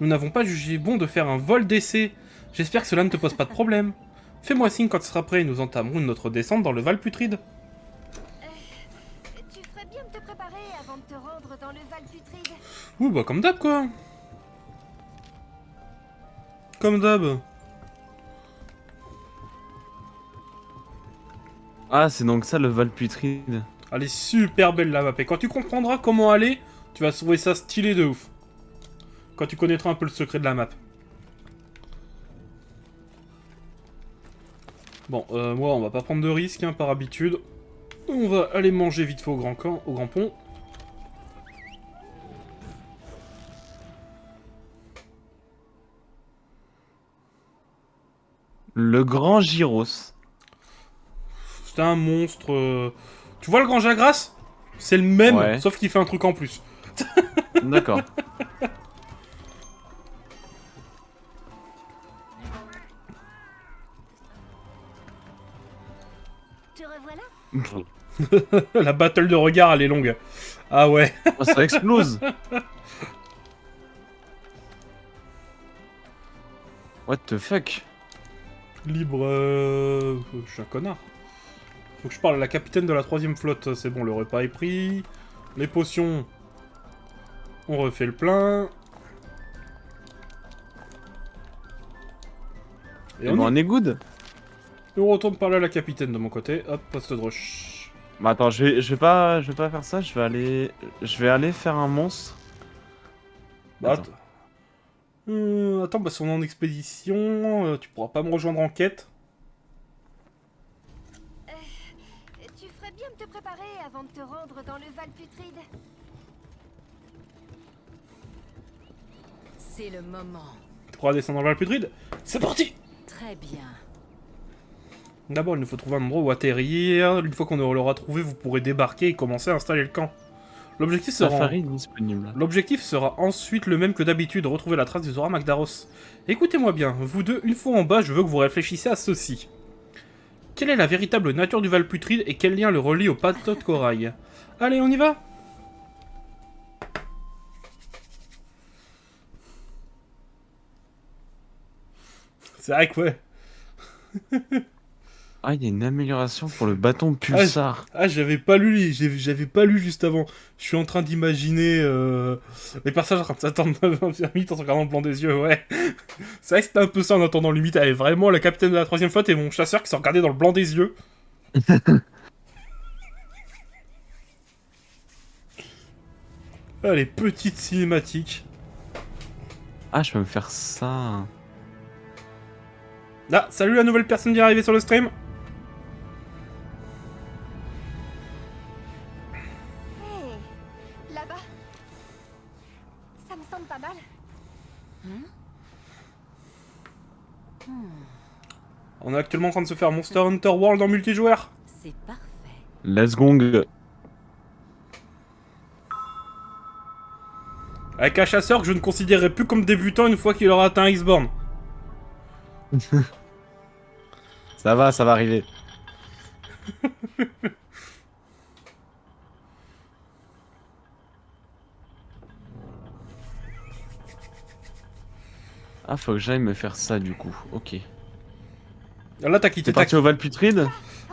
Nous n'avons pas jugé bon de faire un vol d'essai. J'espère que cela ne te pose pas de problème. Fais-moi signe quand tu seras prêt et nous entamerons notre descente dans le Val Putride. Tu ferais bien de te préparer avant de te rendre dans le Val Putride. Ouh bah comme d'hab quoi. Comme d'hab. Ah, c'est donc ça le Valputride. Elle est super belle la map et quand tu comprendras comment aller, tu vas trouver ça stylé de ouf. Quand tu connaîtras un peu le secret de la map. Bon, moi on va pas prendre de risques hein, par habitude. On va aller manger vite fait au grand camp, au grand pont. Le grand Gyros. C'était un monstre. Tu vois le grand Jagras? C'est le même, Ouais. sauf qu'il fait un truc en plus. D'accord. Te revoilà. La battle de regard, elle est longue. Ah ouais. Oh, ça explose. What the fuck? Libre. Je suis un connard. Faut que je parle à la capitaine de la 3ème flotte. C'est bon, le repas est pris. Les potions. On refait le plein. Et Et on, bon, y- on est good. et on retourne parler à la capitaine de mon côté. Hop, poste de rush. Bah attends, je vais pas faire ça. Je vais aller faire un monstre. Bah, Attends. Attends, bah si on est en expédition, tu pourras pas me rejoindre en quête. Tu ferais bien de te préparer avant de te rendre dans le Val Putride. C'est le moment. Tu pourras descendre dans le Valputride. C'est parti! Très bien. D'abord, il nous faut trouver un endroit où atterrir. Une fois qu'on l'aura trouvé, vous pourrez débarquer et commencer à installer le camp. L'objectif sera... Safari disponible. L'objectif sera ensuite le même que d'habitude, retrouver la trace des Zora Magdaros. Écoutez-moi bien, vous deux, une fois en bas, je veux que vous réfléchissiez à ceci. Quelle est la véritable nature du Valputride et quel lien le relie au plateau de corail? Allez, on y va? C'est vrai que ouais. Ah, il y a une amélioration pour le bâton pulsar. Ah, j'avais pas lu, juste avant. Je suis en train d'imaginer les personnages en train de s'attendre limite en se regardant le blanc des yeux, ouais. C'est vrai que c'était un peu ça en attendant limite. Elle est vraiment la capitaine de la 3ème flotte et mon chasseur qui se regardait dans le blanc des yeux. Ah, les petites cinématiques. Ah, je peux me faire ça. Ah, salut la nouvelle personne qui est arrivée sur le stream. Hé, là-bas. Ça me semble pas mal. On est actuellement en train de se faire Monster Hunter World en multijoueur. C'est parfait. Let's gong. Avec un chasseur que je ne considérerai plus comme débutant une fois qu'il aura atteint Iceborne. Ça va arriver. Ah, faut que j'aille me faire ça du coup. Ok. Là, t'as quitté T'es parti au Valputride?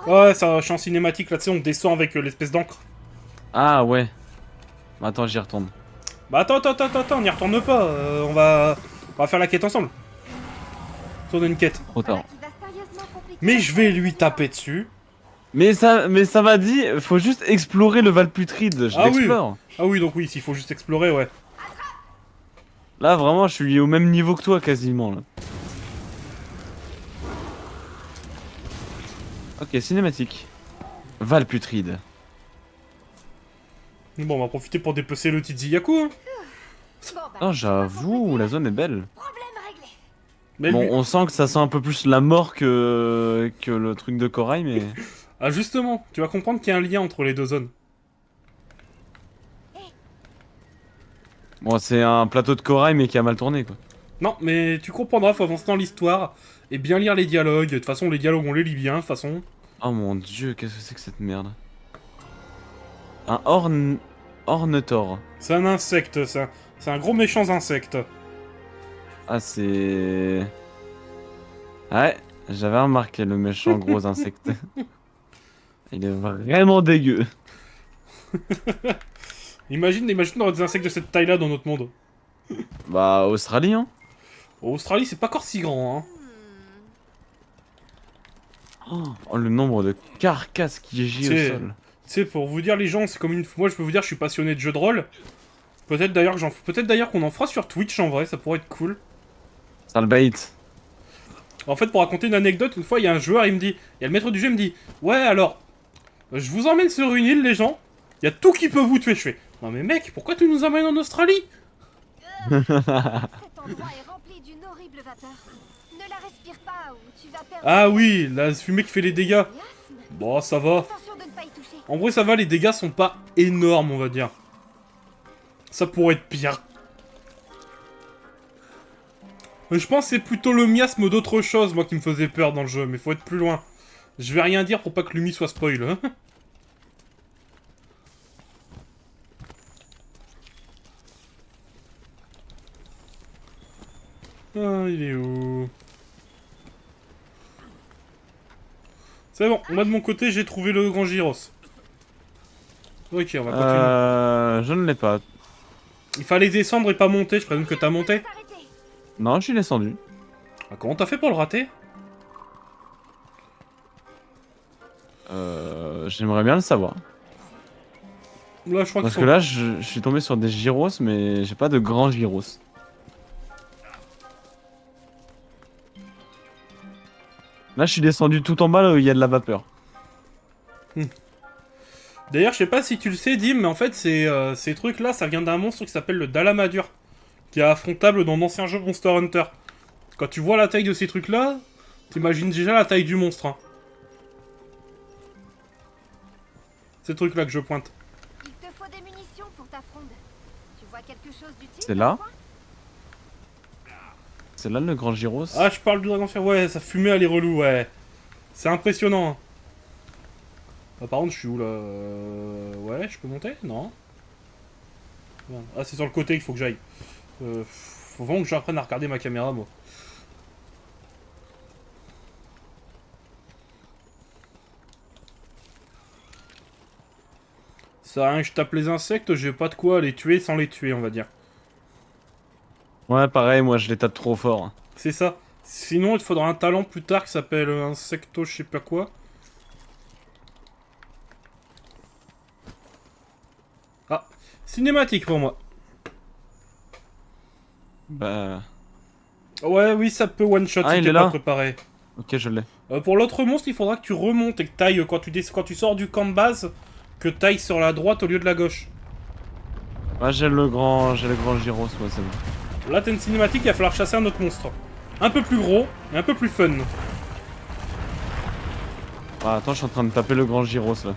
Ouais, ça, je suis en cinématique là, tu sais, on descend avec l'espèce d'encre. Ah ouais. Attends, j'y retourne. Bah attends, on n'y retourne pas. On va faire la quête ensemble. Tourner une quête. Trop tard. Voilà qui va sérieusement compliquer Mais la je vais vie. lui taper dessus. Mais ça m'a dit, faut juste explorer le Valputride. Je Ah oui. l'explore. Ah oui, donc oui, s'il faut juste explorer, ouais. Là, vraiment, je suis au même niveau que toi quasiment. Là. Ok, cinématique. Valputride. Bon, on va profiter pour dépecer le Tiziyaku. Hein. Bon, bah, Oh, j'avoue, la zone est belle. problème réglé. Mais Bon, lui- on sent que ça sent un peu plus la mort que le truc de corail, mais... Ah justement, tu vas comprendre qu'il y a un lien entre les deux zones. Bon, c'est un plateau de corail, mais qui a mal tourné, quoi. Non, mais tu comprendras, faut avancer dans l'histoire et bien lire les dialogues. De toute façon, les dialogues, on les lit bien, de toute façon. Oh mon dieu, qu'est-ce que c'est que cette merde? Un Ornetor. C'est un insecte, ça. C'est un gros méchant insecte. Ah, c'est... Ouais, j'avais remarqué le méchant gros insecte. Il est vraiment dégueu. Imagine d'avoir des insectes de cette taille-là dans notre monde. Bah, Australie, hein. En Australie, c'est pas encore si grand, hein. Oh, le nombre de carcasses qui gît au C'est- sol. Tu sais, pour vous dire, les gens, c'est comme une... Moi, je peux vous dire, je suis passionné de jeux de rôle. Peut-être d'ailleurs qu'on en fera sur Twitch, en vrai, ça pourrait être cool. Ça le bait. En fait, pour raconter une anecdote, une fois, il y a un joueur, il y a le maître du jeu, il me dit, ouais, alors, je vous emmène sur une île, les gens. Il y a tout qui peut vous tuer. Je fais, non mais mec, pourquoi tu nous emmènes en Australie? Cet endroit est rempli d'une horrible vapeur. Ne la respire pas ou tu vas perdre. Ah oui, la fumée qui fait les dégâts. Miasme. Bon, ça va. Attention de ne pas y toucher. En vrai, ça va, les dégâts sont pas énormes, on va dire. Ça pourrait être pire. Je pense que c'est plutôt le miasme d'autre chose, moi, qui me faisait peur dans le jeu, mais faut être plus loin. Je vais rien dire pour pas que Lumi soit spoil, hein. Ah, il est où? C'est bon, moi de mon côté, j'ai trouvé le grand gyros. Ok, on va continuer. Je ne l'ai pas. Il fallait descendre et pas monter, je présume que t'as monté. Arrêtez. Non, je suis descendu. Ah, comment t'as fait pour le rater? J'aimerais bien le savoir. Là, je crois Parce qu'il que faut... là, je suis tombé sur des gyros, mais j'ai pas de grands gyros. Là, je suis descendu tout en bas là où il y a de la vapeur. D'ailleurs, je sais pas si tu le sais, Dim, mais en fait, ces trucs-là, ça vient d'un monstre qui s'appelle le Dalamadur, qui est affrontable dans d'anciens jeux Monster Hunter. Quand tu vois la taille de ces trucs-là, t'imagines déjà la taille du monstre. Hein. Ces trucs-là que je pointe. Il te faut des munitions pour ta fronde. Tu vois quelque chose d'utile? C'est dans là le coin? C'est là le grand gyros. Ah, je parle du dragon fer. Ouais, ça fumait, elle est relou, ouais. C'est impressionnant. Hein. Ah, par contre, je suis où là ouais, je peux monter? Non. Ah, c'est sur le côté qu'il faut que j'aille. Faut vraiment que j'apprenne à regarder ma caméra, moi. Ça sert à rien que je tape les insectes, j'ai pas de quoi les tuer sans les tuer, on va dire. Ouais, pareil, moi je les tape trop fort. C'est ça. Sinon, il te faudra un talent plus tard qui s'appelle insecto je sais pas quoi. Ah, cinématique pour moi. Bah. Ouais, oui, ça peut one-shot Ah, si il t'es est pas là. préparé. Ok, je l'ai. Pour l'autre monstre, il faudra que tu remontes et que t'ailles quand tu sors du camp de base, que t'ailles sur la droite au lieu de la gauche. Ouais, j'ai le grand gyros, ouais, c'est bon. Là, t'as une cinématique, il va falloir chasser un autre monstre. Un peu plus gros et un peu plus fun. Ah, attends, je suis en train de taper le grand gyros là.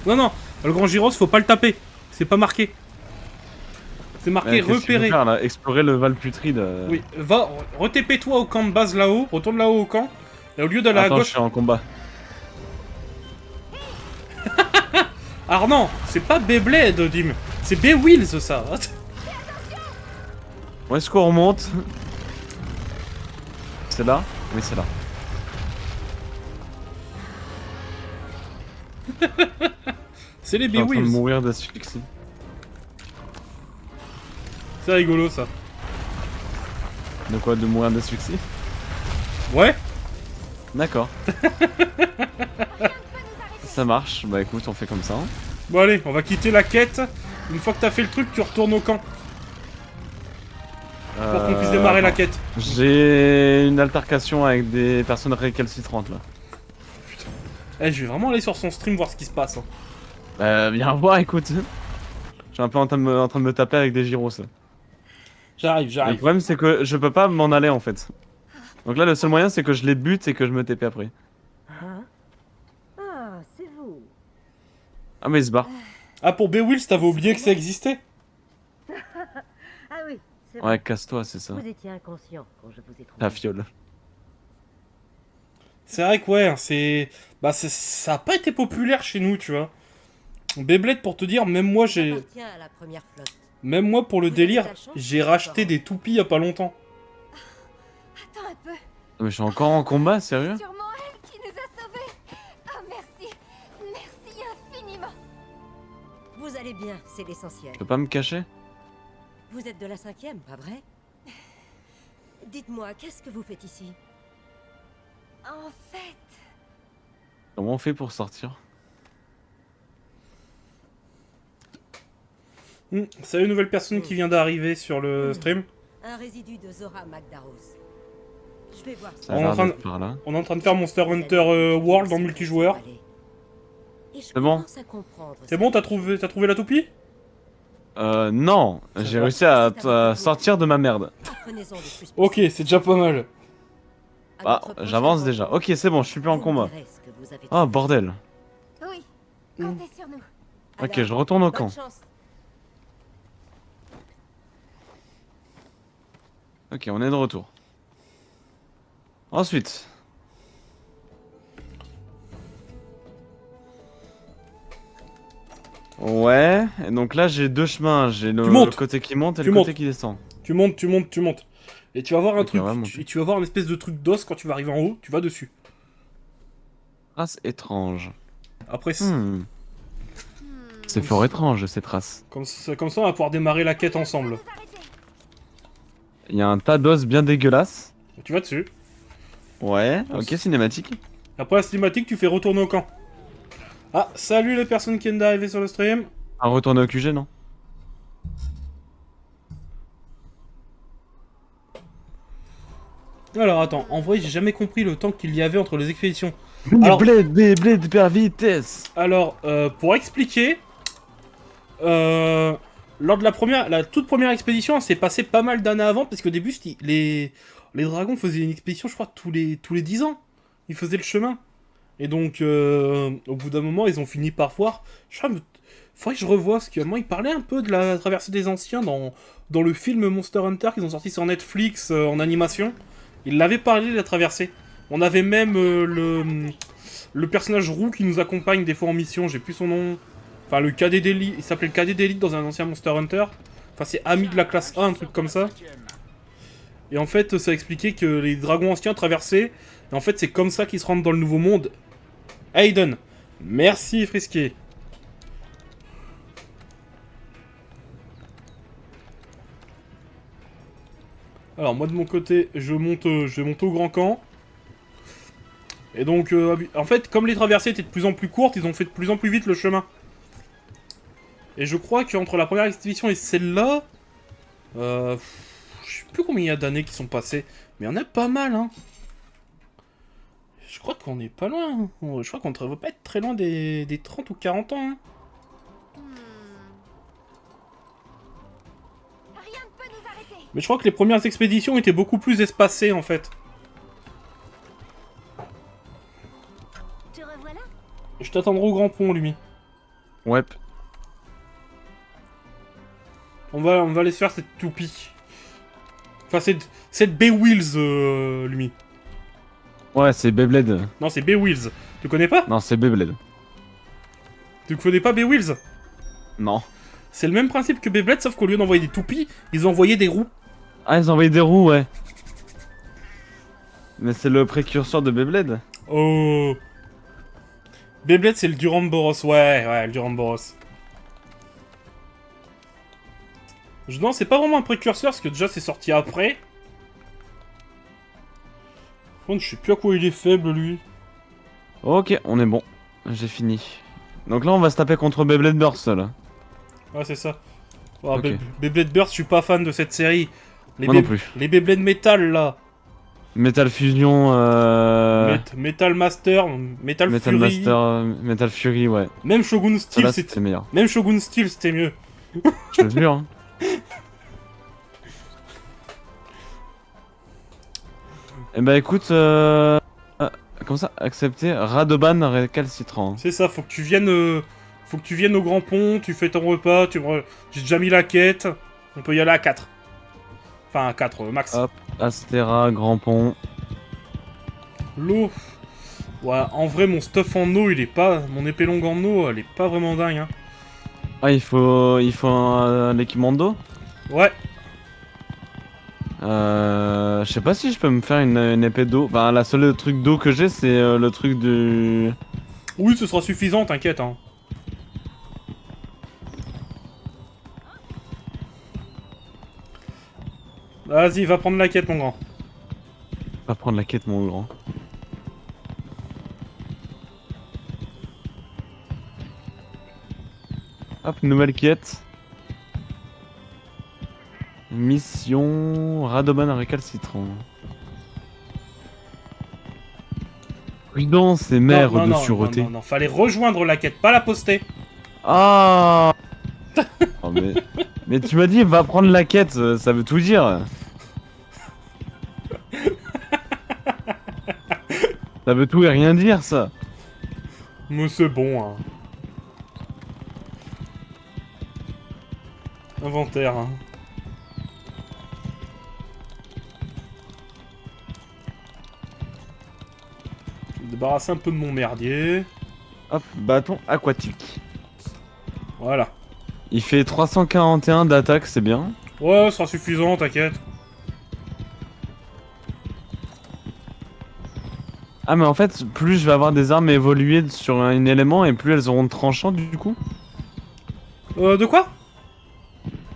Non, non, le grand gyros, faut pas le taper. C'est pas marqué. C'est marqué Qu'est-ce que tu veux repérer. faire, là explorer le Val Putride. Oui, va, retépé-toi au camp de base là-haut, retourne là-haut au camp, et au lieu d'aller à Attends, je gauche... suis en combat. Ah non, c'est pas Beyblade, Dim, c'est Beywheels, ça. Où est-ce qu'on remonte? C'est là? Oui, c'est là. C'est les Je suis en train de Beywheels. mourir d'asphyxie. C'est rigolo, ça. De quoi? De mourir d'asphyxie? Ouais. D'accord. Ça marche, bah écoute, on fait comme ça. Bon allez, on va quitter la quête. Une fois que t'as fait le truc, tu retournes au camp. Pour qu'on puisse démarrer la attends. quête. J'ai une altercation avec des personnes récalcitrantes là. Eh, je vais vraiment aller sur son stream voir ce qui se passe. Hein. Viens voir, écoute. Je suis un peu en train de me taper avec des gyros là. J'arrive, Le j'arrive. problème c'est que je peux pas m'en aller en fait. Donc là le seul moyen c'est que je les bute et que je me TP après. Hein? Ah, c'est vous. Ah mais il se barre. Ah, pour Beywheels, t'avais oublié que ça existait? Ah oui, c'est vrai. Ouais, casse-toi, c'est ça. Vous étiez inconscient quand je vous ai trouvé. Ta fiole. C'est vrai que ouais, c'est... Bah, ça a pas été populaire chez nous, tu vois. Beyblade, pour te dire, même moi, j'ai... J'appartiens à la première flotte. Même moi, pour le Vous avez délire, de la chance, j'ai racheté des toupies il y a pas longtemps. Attends un peu. Mais je suis encore en combat, sérieux? Sûrement elle qui nous a sauvés. Oh merci. Merci infiniment. Vous allez bien, c'est l'essentiel. Je peux pas me cacher? Vous êtes de la 5e, pas vrai? Dites-moi, qu'est-ce que vous faites ici? En fait, Comment on fait pour sortir? Salut, nouvelle personne qui vient d'arriver sur le stream. Un résidu de Zora Magdaros. Je vais voir. Ça On a est en l'air train d'être par là. On est en train de faire Monster Hunter World en multijoueur. C'est bon. C'est bon, t'as trouvé la toupie? Non, j'ai réussi à sortir de ma merde. Ok, c'est déjà pas mal. Ah, j'avance déjà. Ok, c'est bon, je suis plus en combat. Oh, bordel. oui, comptez sur nous. Ok, je retourne au camp. Ok, on est de retour. Ensuite. Ouais, et donc là j'ai deux chemins, j'ai le montes. côté qui monte et Tu le montes. côté qui descend. Tu montes, tu montes, tu montes. Et tu vas voir un Ok, truc, on va monter. et tu vas voir une espèce de truc d'os quand tu vas arriver en haut, tu vas dessus. Race étrange. Après, C'est fort étrange cette race. comme ça, on va pouvoir démarrer la quête ensemble. Vous arrêtez. Il y a un tas d'os bien dégueulasse. Tu vas dessus. Ouais, ok, cinématique. Après la cinématique, tu fais retourner au camp. Ah, salut les personnes qui viennent d'arriver sur le stream. Un retourner au QG, non? Alors attends, en vrai j'ai jamais compris le temps qu'il y avait entre les expéditions. Alors... Alors- Blade, hyper vitesse. Alors, pour expliquer, lors de la toute première expédition, c'est passé pas mal d'années avant, parce qu'au début, les dragons faisaient une expédition, je crois, tous les 10 ans. Ils faisaient le chemin. Et donc, au bout d'un moment, ils ont fini par voir. Je crois, faudrait que je revoie, parce que moi, ils parlaient un peu de la traversée des anciens dans le film Monster Hunter qu'ils ont sorti sur Netflix en animation. Ils l'avaient parlé de la traversée. On avait même le personnage roux qui nous accompagne des fois en mission, j'ai plus son nom. Enfin, le cadet d'élite, il s'appelait le cadet d'élite dans un ancien Monster Hunter. Enfin, c'est ami de la classe 1, un truc comme ça. Et en fait, ça expliquait que les dragons anciens traversaient. Et en fait, c'est comme ça qu'ils se rendent dans le nouveau monde. Aiden, merci Frisky. Alors, moi de mon côté, je vais monter au grand camp. Et donc, en fait, comme les traversées étaient de plus en plus courtes, ils ont fait de plus en plus vite le chemin. Et je crois qu'entre la première expédition et celle-là, je sais plus combien il y a d'années qui sont passées, mais il y en a pas mal, hein. Je crois qu'on est pas loin. Je crois qu'on ne devrait pas être très loin des 30 ou 40 ans. Hein. Rien ne peut nous arrêter. Mais je crois que les premières expéditions étaient beaucoup plus espacées, en fait. Te revoilà? Je t'attendrai au grand pont, Lumi. Ouais. On va aller se faire cette toupie. Enfin, cette Beowheels, Lumi. Ouais, c'est Beyblade. Non, c'est Beowheels. Tu connais pas? Non, c'est Beyblade. Tu connais pas Beowheels? Non. C'est le même principe que Beyblade, sauf qu'au lieu d'envoyer des toupies, ils envoyaient des roues. Ah, ils ont envoyé des roues, ouais. Mais c'est le précurseur de Beyblade. Oh. Beyblade, c'est le Duramboros. Ouais, le Duramboros. Non, c'est pas vraiment un précurseur, parce que déjà, c'est sorti après. Par contre, je sais plus à quoi il est faible, lui. Ok, on est bon. J'ai fini. Donc là, on va se taper contre Beyblade Burst, là. Ouais, c'est ça. Oh, Ok. Beyblade Burst, je suis pas fan de cette série. Moi non plus. Les Beyblade Metal, là. Metal Fusion, Metal Master, Metal Metal Fury. Master, Metal Fury, ouais. Même Shogun Steel, Celle-là, c'était... c'était meilleur. Même Shogun Steel, c'était mieux. Je te jure, hein. Eh bah écoute, comme ça, accepter, Radoban récalcitrant. C'est ça, faut que tu viennes au grand pont, tu fais ton repas, j'ai déjà mis la quête, on peut y aller à 4. Enfin, à 4, max. Hop, Astera, Grand Pont. L'eau. Ouais, en vrai, mon stuff en eau, il est pas... Mon épée longue en eau, elle est pas vraiment dingue, hein. Ah, il faut un équipement d'eau. Ouais. Je sais pas si je peux me faire une épée d'eau. Enfin, la seule truc d'eau que j'ai, c'est le truc du... Oui, ce sera suffisant, t'inquiète, hein. Vas-y, va prendre la quête, mon grand. Va prendre la quête, mon grand. Hop, nouvelle quête. Mission Radoban récalcitrant. Prudence et mer Non, de non, sûreté. non, fallait rejoindre la quête, pas la poster. Ah oh, mais tu m'as dit va prendre la quête, ça veut tout dire. Ça veut tout et rien dire, ça. Mais c'est bon, hein. Inventaire, hein. Je vais me débarrasser un peu de mon merdier. Hop, bâton aquatique. Voilà. Il fait 341 d'attaque, c'est bien. Ouais, ce sera suffisant, t'inquiète. Ah mais en fait, plus je vais avoir des armes évoluées sur un élément et plus elles auront de tranchant du coup. De quoi?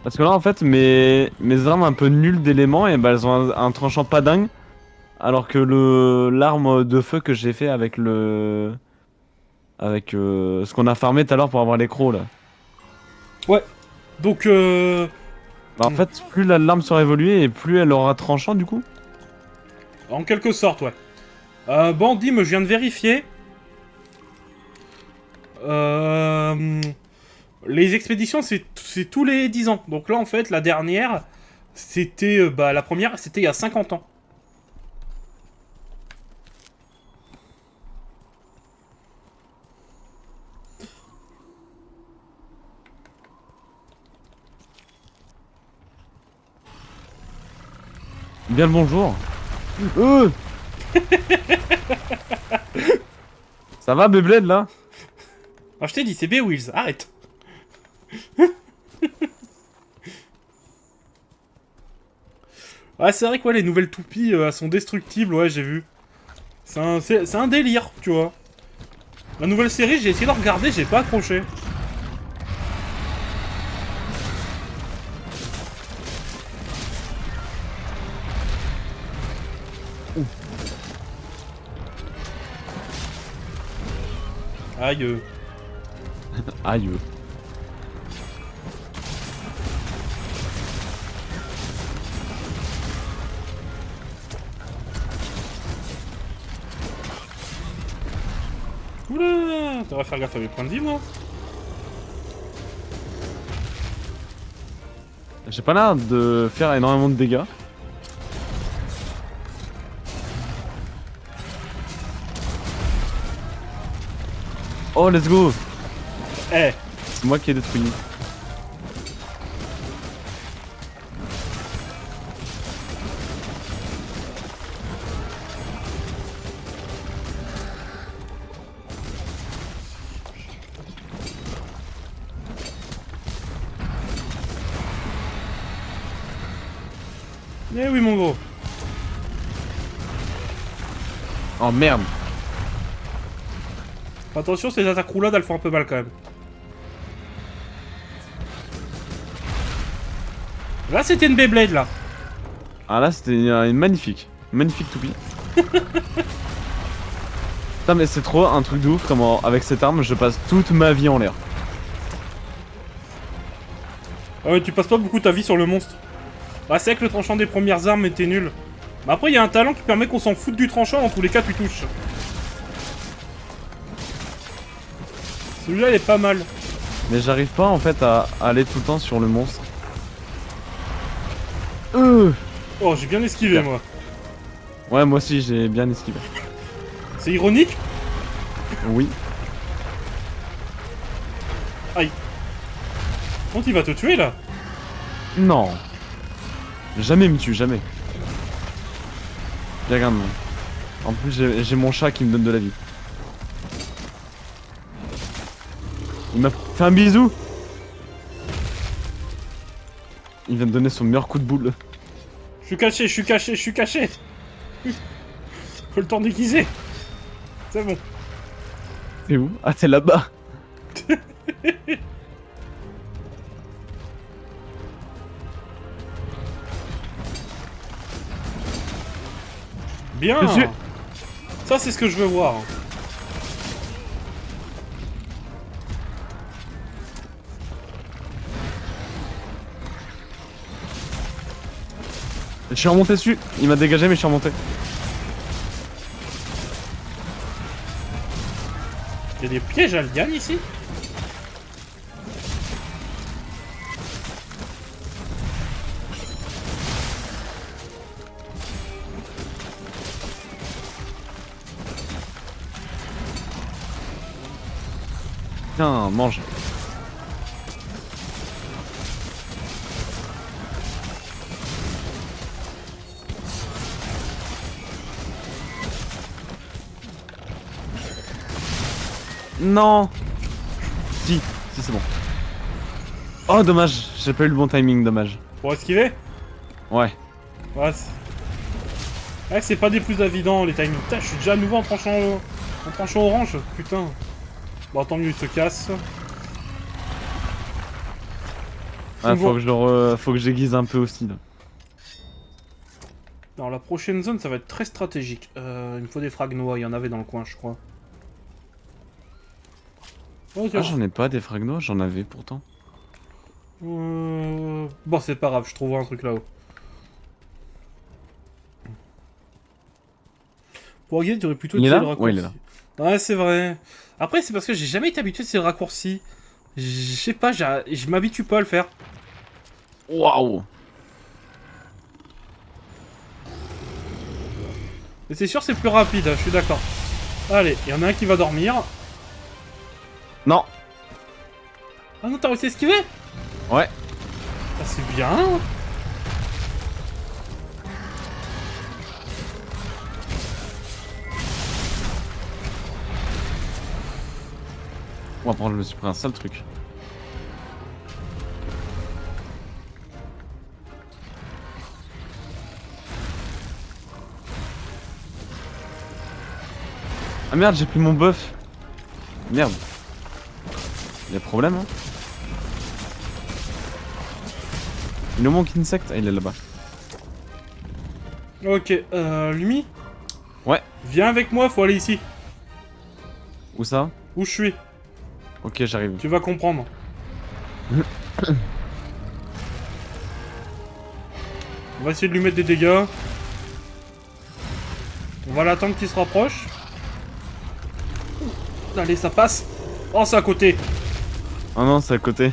Parce que là en fait mes armes un peu nulles d'éléments et bah elles ont un tranchant pas dingue. Alors que l'arme de feu que j'ai fait avec ce qu'on a farmé tout à l'heure pour avoir les crocs là. Ouais. Donc, Bah en fait plus l'arme sera évoluée et plus elle aura tranchant du coup. En quelque sorte, ouais. Bon, Dim, je viens de vérifier. Les expéditions, c'est tous les 10 ans. Donc là, en fait, la dernière, c'était... la première, c'était il y a 50 ans. Bien le bonjour. Ça va, Beyblade, là? Ah, je t'ai dit, c'est Beowheels, arrête. Ouais, c'est vrai que ouais, les nouvelles toupies, elles sont destructibles, ouais, j'ai vu. C'est un délire, tu vois. La nouvelle série, j'ai essayé de regarder, j'ai pas accroché. Aïe. Aïe. Oula, t'aurais faire gaffe à mes points de vie, moi. J'ai pas l'air de faire énormément de dégâts. Oh, let's go! Eh, C'est moi qui ai détruit. eh oui, mon gros. Oh merde! Attention, ces attaques roulades, elles font un peu mal, quand même. Là, c'était une Beyblade, là. Ah là, c'était une magnifique. Magnifique toupie. Putain, mais c'est trop un truc de ouf comment, avec cette arme, je passe toute ma vie en l'air. Ah ouais, tu passes pas beaucoup ta vie sur le monstre. Bah, c'est vrai que le tranchant des premières armes était nul. Mais après, il y a un talent qui permet qu'on s'en foute du tranchant, dans tous les cas, tu touches. Celui-là, il est pas mal. Mais j'arrive pas en fait à aller tout le temps sur le monstre. Oh, j'ai bien esquivé, moi. Ouais, moi aussi j'ai bien esquivé. C'est ironique? Oui. Aïe. Quand il va te tuer, là? Non. Jamais il me tue, jamais. Regarde moi. En plus j'ai mon chat qui me donne de la vie. Il m'a fait un bisou. Il vient de donner son meilleur coup de boule. Je suis caché, je suis caché, je suis caché. Faut le temps déguisé. C'est bon. T'es où? Ah, t'es là-bas. Bien. Monsieur. Ça, c'est ce que je veux voir. Je suis remonté dessus. Il m'a dégagé mais je suis remonté. Il y a des pièges à liane ici? Tiens, mange. Non. Si, c'est bon. Oh dommage, j'ai pas eu le bon timing, dommage. Pour esquiver? Ouais. Ouais, c'est pas des plus évidents les timings. Putain, je suis déjà à nouveau en tranchant orange. Putain. Bon, tant mieux, il se casse. Ah, faut que je déguise un peu aussi là. Dans la prochaine zone, ça va être très stratégique. Il me faut des fragnois, il y en avait dans le coin, je crois. Oh, Ah, j'en ai pas des fragnois, j'en avais pourtant. Bon, c'est pas grave, je trouverai un truc là-haut. Pour regarder, tu aurais plutôt Il est utilisé là le raccourci. Ouais, il est là. Ouais, c'est vrai. Après, c'est parce que j'ai jamais été habitué de ces raccourcis. Je sais pas, je m'habitue pas à le faire. Waouh. Mais c'est sûr, c'est plus rapide, je suis d'accord. Allez, il y en a un qui va dormir. Non. Ah non, t'as réussi à esquiver? Ouais. Ah, c'est bien. On va prendre, je me suis pris un sale truc. Ah merde, j'ai plus mon buff. Merde. Il y a problème, hein. Il nous manque insecte. Ah, il est là-bas. Ok, Lumi? Ouais. Viens avec moi, faut aller ici. Où ça? Où je suis. Ok, j'arrive. Tu vas comprendre. On va essayer de lui mettre des dégâts. On va l'attendre qu'il se rapproche. Allez, ça passe. Oh, c'est à côté. Oh non, c'est à côté.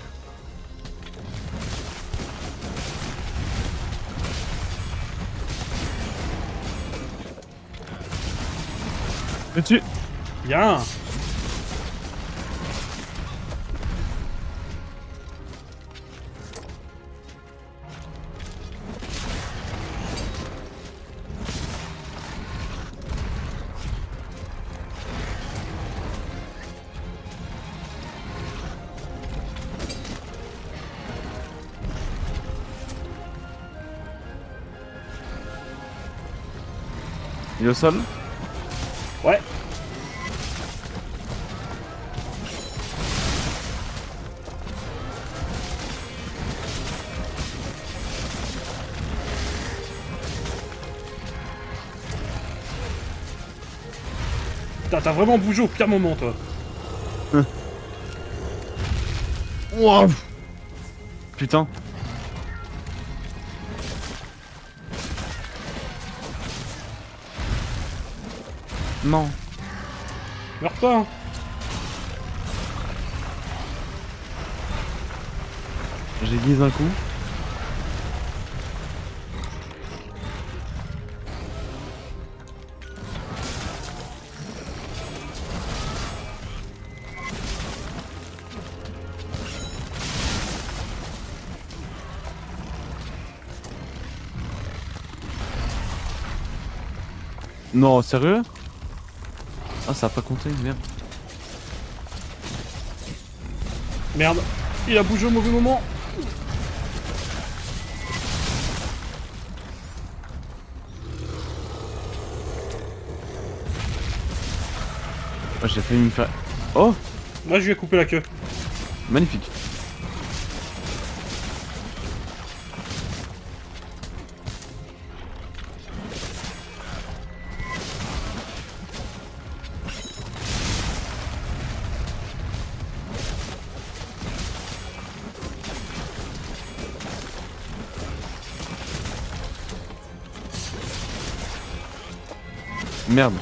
Dessus. Bien. Il est au sol? Ouais. Putain, t'as vraiment bougé au pire moment, toi. Wow. Putain. Non. Meurs pas, hein. J'ai guise un coup. Non, sérieux? Ah, ça a pas compté, merde. Merde. Il a bougé au mauvais moment. Ah, j'ai failli me faire... Oh! Là, je lui ai coupé la queue. Magnifique. Merde.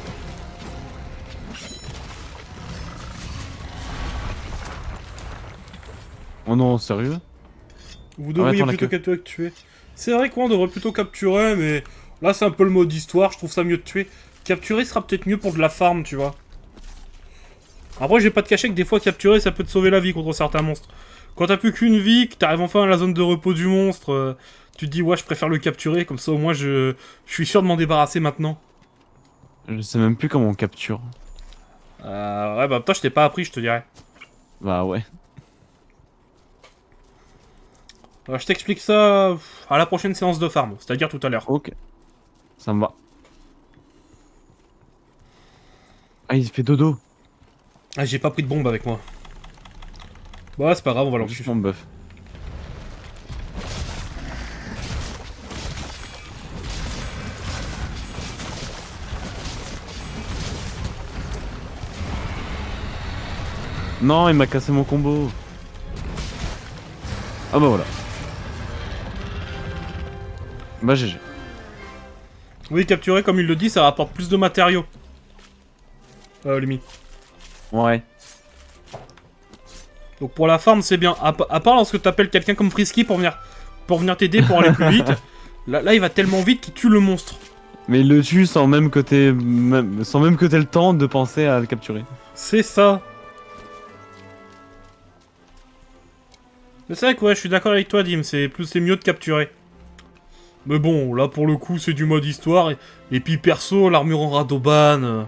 Oh non, sérieux? Vous devriez attends, la plutôt queue. capturer que tuer. C'est vrai qu'on devrait plutôt capturer, mais là c'est un peu le mode histoire, je trouve ça mieux de tuer. Capturer sera peut-être mieux pour de la farm, tu vois. Après, j'ai pas de cacher que des fois capturer ça peut te sauver la vie contre certains monstres. Quand t'as plus qu'une vie, que t'arrives enfin à la zone de repos du monstre, tu te dis ouais, je préfère le capturer, comme ça au moins je suis sûr de m'en débarrasser maintenant. Je sais même plus comment on capture. Ouais, bah toi je t'ai pas appris, je te dirais. Bah ouais. Je t'explique ça à la prochaine séance de farm, c'est-à-dire tout à l'heure. Ok. Ça me va. Ah, il fait dodo. Ah, j'ai pas pris de bombe avec moi. Bah, c'est pas grave, on va l'en Juste tuer. mon buff. Non, il m'a cassé mon combo. Ah bah voilà. Bah GG. Oui, capturer, comme il le dit, ça rapporte plus de matériaux. Lumi. Ouais. Donc pour la farm, c'est bien. À part lorsque t'appelles quelqu'un comme Frisky pour venir t'aider pour aller plus vite. Là, il va tellement vite qu'il tue le monstre. Mais il le tue sans même que t'aies le temps de penser à le capturer. C'est ça. Mais c'est vrai que ouais, je suis d'accord avec toi, Dim. C'est mieux de capturer. Mais bon, là pour le coup, c'est du mode histoire. Et puis perso, l'armure en Radoban.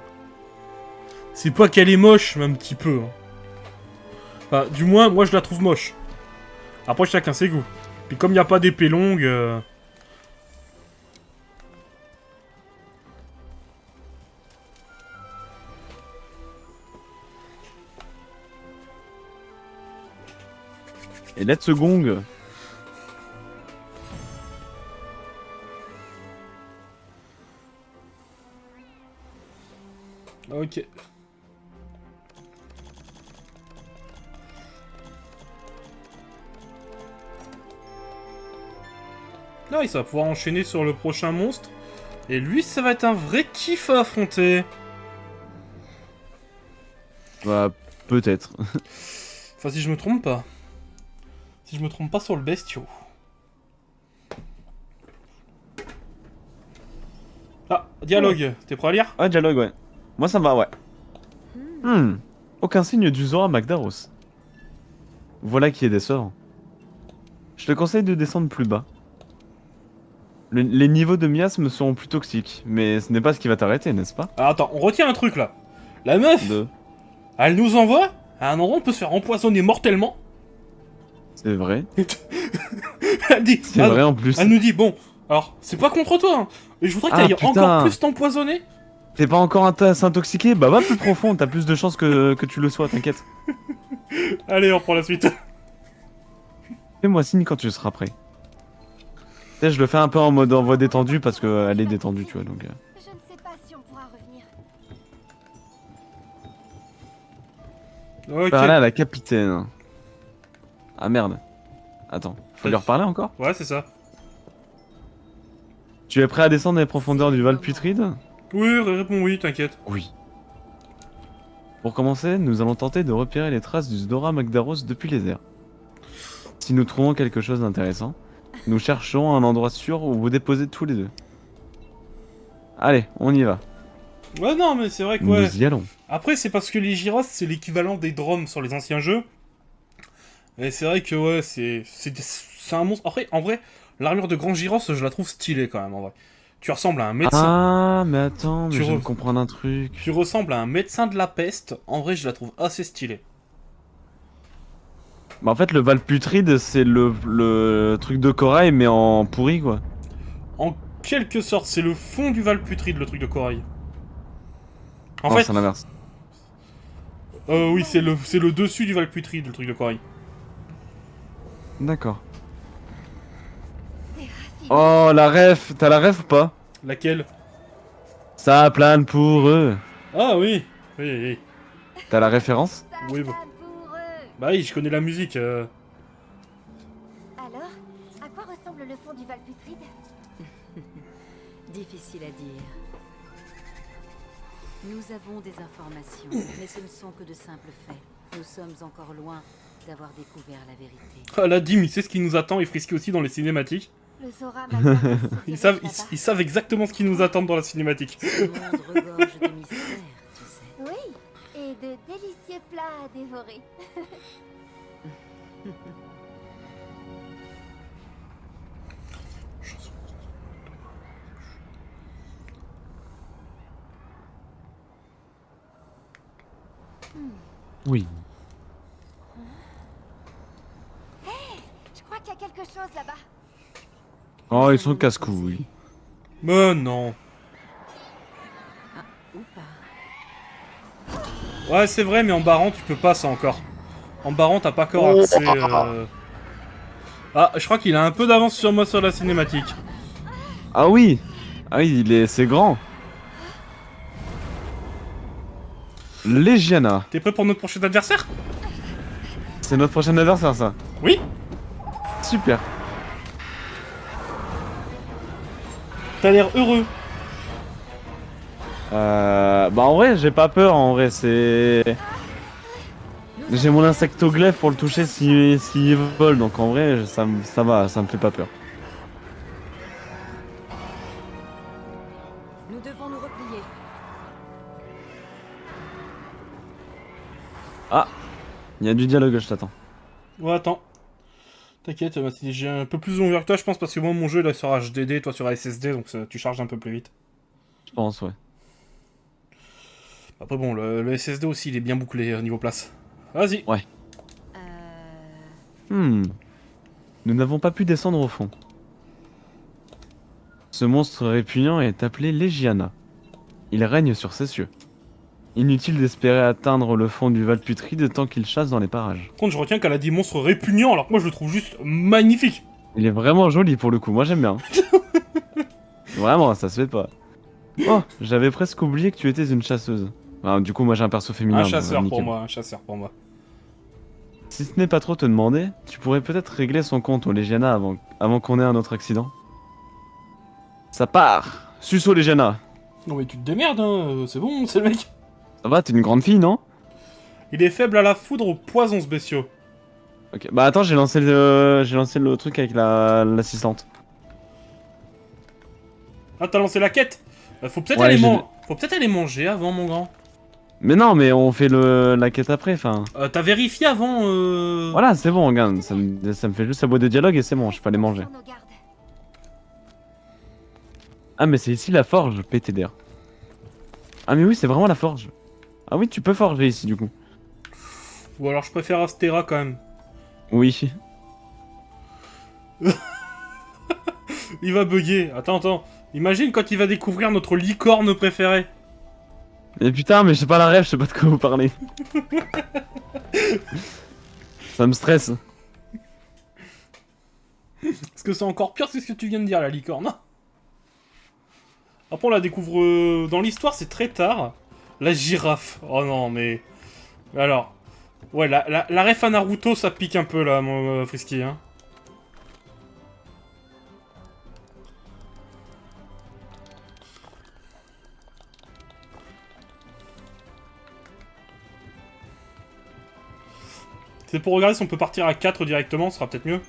C'est pas qu'elle est moche, mais un petit peu. Hein. Enfin, du moins, moi je la trouve moche. Après, chacun ses goûts. Puis comme il n'y a pas d'épée longue. Et let's gong. Ok. Là, il va pouvoir enchaîner sur le prochain monstre. Et lui, ça va être un vrai kiff à affronter. Bah, peut-être. Enfin, si je me trompe pas. Si je me trompe pas sur le bestiau. Ah, dialogue. T'es prêt à lire? Ah, dialogue, ouais. Moi, ça me va, ouais. Aucun signe du Zora Magdaros. Voilà qui est décevant. Je te conseille de descendre plus bas. Les niveaux de miasme sont plus toxiques, mais ce n'est pas ce qui va t'arrêter, n'est-ce pas? Ah, attends, on retient un truc là. La meuf, elle nous envoie à un endroit où on peut se faire empoisonner mortellement. C'est vrai. Elle dit, C'est vrai en plus. Elle nous dit, bon, alors, c'est pas contre toi, hein, mais je voudrais que t'ailles encore plus t'empoisonner. T'es pas encore intoxiqué? Bah va plus profond, t'as plus de chances que tu le sois, t'inquiète. Allez, on reprend la suite. Fais-moi signe quand tu seras prêt. Tu sais, je le fais un peu en mode en voix détendue parce qu'elle est détendue, tu vois, donc... Je ne sais pas si on pourra revenir. Ok. Parler à la capitaine. Ah merde. Attends, faut lui reparler encore? Ouais, c'est ça. Tu es prêt à descendre les profondeurs du Val Putride? Oui, réponds oui, t'inquiète. Oui. Pour commencer, nous allons tenter de repérer les traces du Zora Magdaros depuis les airs. Si nous trouvons quelque chose d'intéressant, nous cherchons un endroit sûr où vous déposez tous les deux. Allez, on y va. Ouais, non, mais c'est vrai que ouais. Nous y allons. Après, c'est parce que les gyros, c'est l'équivalent des dromes sur les anciens jeux. Et c'est vrai que ouais, c'est un monstre. Après, en vrai, l'armure de grand gyros, je la trouve stylée quand même, en vrai. Tu ressembles à un médecin. Ah, mais attends, mais Tu je viens de comprendre un truc. Tu ressembles à un médecin de la peste. En vrai, je la trouve assez stylée. Bah en fait, le Val Putride, c'est le truc de corail, mais en pourri, quoi. En quelque sorte, c'est le fond du Val Putride, le truc de corail. En Non, fait, c'est l'inverse. oui, c'est le dessus du Val Putride, le truc de corail. D'accord. Oh, la ref. T'as la ref ou pas? Laquelle? Ça plane pour eux. Ah oui, oui, oui. T'as la référence? Ça Oui, plane bon. pour eux. Bah oui, je connais la musique. Alors, à quoi ressemble le fond du Val Putride? Difficile à dire. Nous avons des informations, mais ce ne sont que de simples faits. Nous sommes encore loin d'avoir découvert la vérité. Ah, la Dim, il sait ce qui nous attend, et Frisky aussi dans les cinématiques. Le Zora Magdaros se Ils dirige savent, là-bas. ils savent exactement ce qui nous attend dans la cinématique. Ce monde regorge de mystères, tu sais. Oui, et de délicieux plats à dévorer. Oui. Je crois qu'il y a quelque chose là-bas. Oh, ils sont casse-couilles. Mais non. Ou pas. Ouais, c'est vrai, mais en barrant, tu peux pas ça encore. En barrant, t'as pas encore accès... Ah, je crois qu'il a un peu d'avance sur moi sur la cinématique. Ah oui. Ah oui, c'est grand. Legiana. T'es prêt pour notre prochain adversaire? C'est notre prochain adversaire, ça. Oui. Super. T'as l'air heureux. Bah en vrai, j'ai pas peur, en vrai, c'est... J'ai mon insectoglaive pour le toucher s'il vole, donc en vrai, ça va, ça me fait pas peur. Nous devons nous replier. Ah, il y a du dialogue, je t'attends. Ouais, attends. T'inquiète, j'ai un peu plus long que toi, je pense, parce que moi, mon jeu, là, sur HDD, toi sur SSD, donc tu charges un peu plus vite. Je pense, ouais. Après, bon, le SSD aussi, il est bien bouclé niveau place. Vas-y. Ouais. Euh... Nous n'avons pas pu descendre au fond. Ce monstre répugnant est appelé Legiana. Il règne sur ces cieux. Inutile d'espérer atteindre le fond du Val putride tant qu'il chasse dans les parages. Par contre, je retiens qu'elle a dit monstre répugnant, alors que moi, je le trouve juste magnifique. Il est vraiment joli pour le coup, moi j'aime bien. Vraiment, ça se fait pas. Oh, j'avais presque oublié que tu étais une chasseuse. Bah, du coup, moi j'ai un perso féminin. Un donc, chasseur pour nickel. moi, un chasseur pour moi. Si ce n'est pas trop te demander, tu pourrais peut-être régler son compte au Legiana avant qu'on ait un autre accident. Ça part. Suce au Legiana. Non mais tu te démerdes, hein, c'est bon, c'est le mec. Ça va, t'es une grande fille, non? Il est faible à la foudre aux poisons, ce bestiau. Ok, bah attends, j'ai lancé le truc avec l'assistante. Ah, t'as lancé la quête. Faut peut-être Ouais, Faut peut-être aller manger avant, mon grand. Mais non, mais on fait la quête après, enfin... T'as vérifié avant Voilà, c'est bon, regarde, ça me fait juste sa boîte de dialogue et c'est bon, je peux aller manger. Pour nos gardes. Ah, mais c'est ici la forge, PTDR. Ah, mais oui, c'est vraiment la forge. Ah oui, tu peux forger ici, du coup. Ou alors je préfère Astera quand même. Oui. Il va bugger. Attends. Imagine quand il va découvrir notre licorne préférée. Mais putain, mais j'ai pas la rêve, je sais pas de quoi vous parlez. Ça me stresse. Parce que c'est encore pire que ce que tu viens de dire, la licorne. Après, on la découvre dans l'histoire, c'est très tard. La girafe. Oh non, mais... Alors... Ouais, la ref à Naruto, ça pique un peu, là, mon Frisky, hein. C'est pour regarder si on peut partir à 4 directement, ce sera peut-être mieux.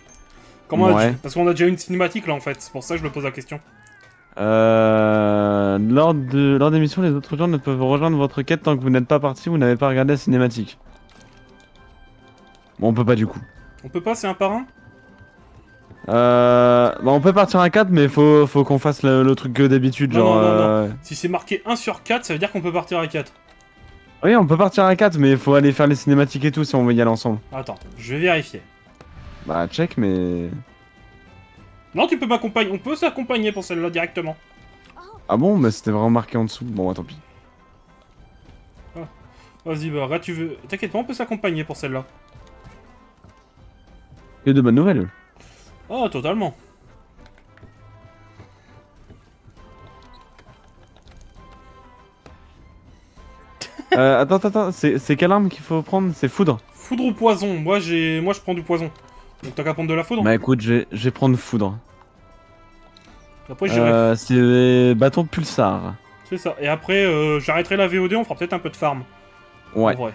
Comment Ouais. Parce qu'on a déjà une cinématique, là, en fait. C'est pour ça que je me pose la question. Lors des missions, les autres gens ne peuvent rejoindre votre quête tant que vous n'êtes pas parti ou vous n'avez pas regardé la cinématique. Bon, on peut pas du coup. On peut pas, c'est un par un? Bah on peut partir à 4 mais faut qu'on fasse le truc que d'habitude, Non, genre... non. Si c'est marqué 1 sur 4, ça veut dire qu'on peut partir à 4. Oui, on peut partir à 4 mais il faut aller faire les cinématiques et tout si on veut y aller ensemble. Attends, je vais vérifier. Bah check mais... Non, tu peux m'accompagner. On peut s'accompagner pour celle-là directement. Ah bon, mais c'était vraiment marqué en dessous. Bon, bah, tant pis. Vas-y, bah, là, tu veux... T'inquiète pas, on peut s'accompagner pour celle-là. Que de bonnes nouvelles. Oh, totalement. Attends, c'est quelle arme qu'il faut prendre? C'est foudre? Foudre ou poison? Moi, je prends du poison. Donc t'as qu'à prendre de la foudre. Bah écoute, je vais prendre foudre. Après, j'irai... C'est bâton pulsar. C'est ça. Et après, j'arrêterai la VOD, on fera peut-être un peu de farm. Ouais. En vrai.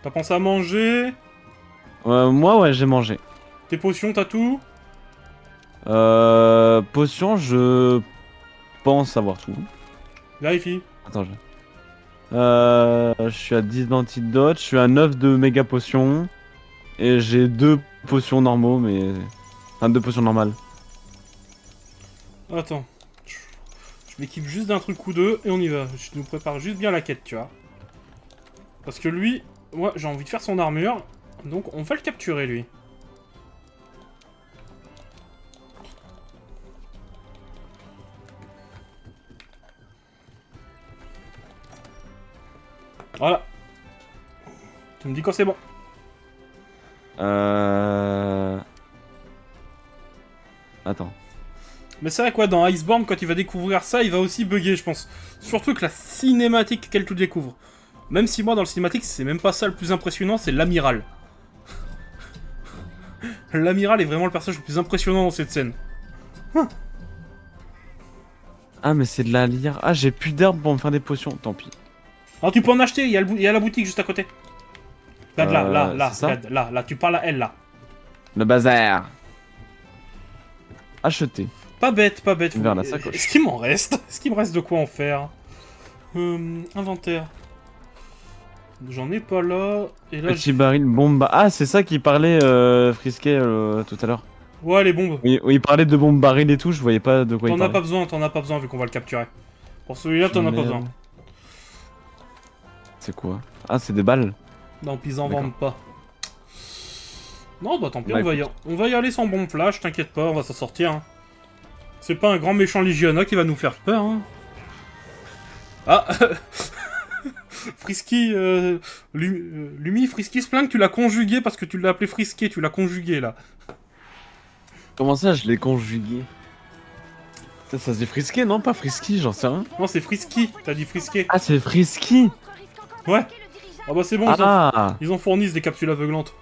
T'as pensé à manger? Moi, ouais, j'ai mangé. Tes potions, t'as tout? Potion, je pense avoir tout. Vérifie. Attends, je suis à 10 d'antidote, je suis à 9 de méga potions. Et j'ai 2 potions normaux, mais... Enfin, 2 potions normales. Attends. Je m'équipe juste d'un truc ou deux et on y va. Je nous prépare juste bien la quête, tu vois. Parce que lui, moi, j'ai envie de faire son armure. Donc, on va le capturer, lui. Voilà. Tu me dis quand c'est bon. Attends. Mais c'est vrai quoi, dans Iceborne, quand il va découvrir ça, il va aussi bugger, je pense. Surtout que la cinématique qu'elle tout découvre. Même si moi, dans le cinématique, c'est même pas ça le plus impressionnant, c'est l'amiral. L'amiral est vraiment le personnage le plus impressionnant dans cette scène. Ah, mais c'est de la lyre. Ah, j'ai plus d'herbe pour me faire des potions. Tant pis. Ah, tu peux en acheter, il y a la boutique juste à côté. Regarde là, c'est ça regarde, là, tu parles à elle, là. Le bazar. Acheter. Pas bête, pas bête. Vers la sacoche. Est-ce qu'il m'en reste? Est-ce qu'il me reste de quoi en faire? Inventaire. J'en ai pas là. Et là, Petit baril, bombe. Ah, c'est ça qui parlait Frisquet tout à l'heure. ouais, les bombes. Oui, il parlait de bombes baril et tout, je voyais pas de quoi il T'en as parlait. pas besoin vu qu'on va le capturer. Pour celui-là, t'en as pas Merde. besoin. C'est quoi? Ah, c'est des balles. Non, puis ils en D'accord. vendent pas. Non, bah tant pis, Bah, on va y aller sans bombe flash, t'inquiète pas, on va s'en sortir. Hein. C'est pas un grand méchant Légiona qui va nous faire peur. Hein. Ah Frisky, Lumi, Frisky se plaint que tu l'as conjugué parce que tu l'as appelé Frisqué, tu l'as conjugué là. Comment ça, je l'ai conjugué? Ça se dit frisqué, non? Pas frisky, j'en sais rien. Non, c'est Frisky, t'as dit Frisqué. Ah, c'est frisky. Ouais. Ah bah c'est bon, Ah, ils en fournissent des capsules aveuglantes.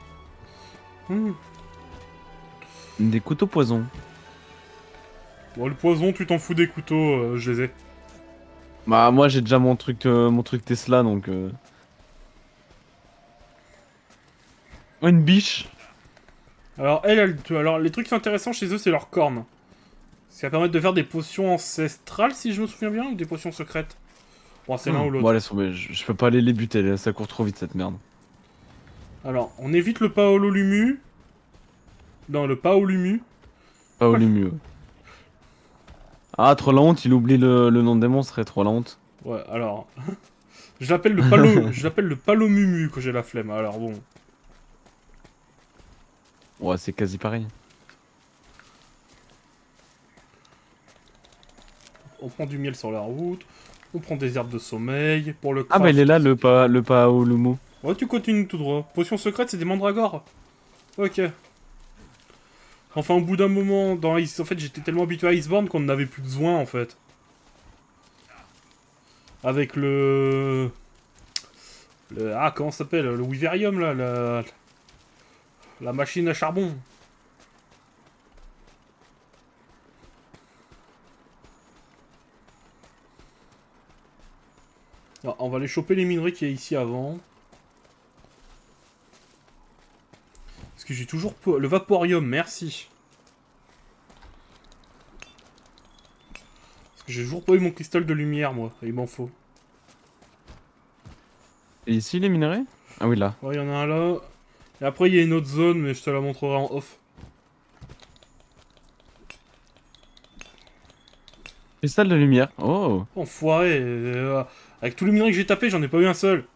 des couteaux poison. Bon, le poison, tu t'en fous des couteaux, je les ai. Bah, moi j'ai déjà mon truc Tesla donc. Oh, une biche. Alors, alors les trucs qui sont intéressants chez eux, c'est leurs cornes. Ça va permettre de faire des potions ancestrales, si je me souviens bien, ou des potions secrètes. Bon, c'est l'un ou l'autre. Bon, laisse tomber, je peux pas aller les buter, là, ça court trop vite cette merde. Alors, on évite le Paololumu. Non, le Paolumu. Pas au mieux. Ah, trop la honte, il oublie le nom des monstres et trop la honte. Ouais, alors... je l'appelle le Palo... je l'appelle le Palomumu quand j'ai la flemme, alors bon. Ouais, c'est quasi pareil. On prend du miel sur la route. On prend des herbes de sommeil pour le Ah, bah il est là le pas au Lumu. Ouais, tu continues tout droit. Potion secrète, c'est des mandragores. Ok. Enfin, au bout d'un moment, dans Ice... En fait, j'étais tellement habitué à Iceborne qu'on n'avait plus besoin, en fait. Avec le... Ah, comment ça s'appelle? Le Wiverium, là, la machine à charbon. Alors, on va aller choper les minerais qu'il y a ici avant. Parce que j'ai toujours... Le Vaporium, merci. Parce que j'ai toujours pas eu mon cristal de lumière, moi. Et il m'en faut. Et ici les minerais? Ah oui, là. Ouais, il y en a un là. Et après, il y a une autre zone, mais je te la montrerai en off. Cristal de lumière. Oh. Enfoiré. Avec tous les minerais que j'ai tapés, j'en ai pas eu un seul.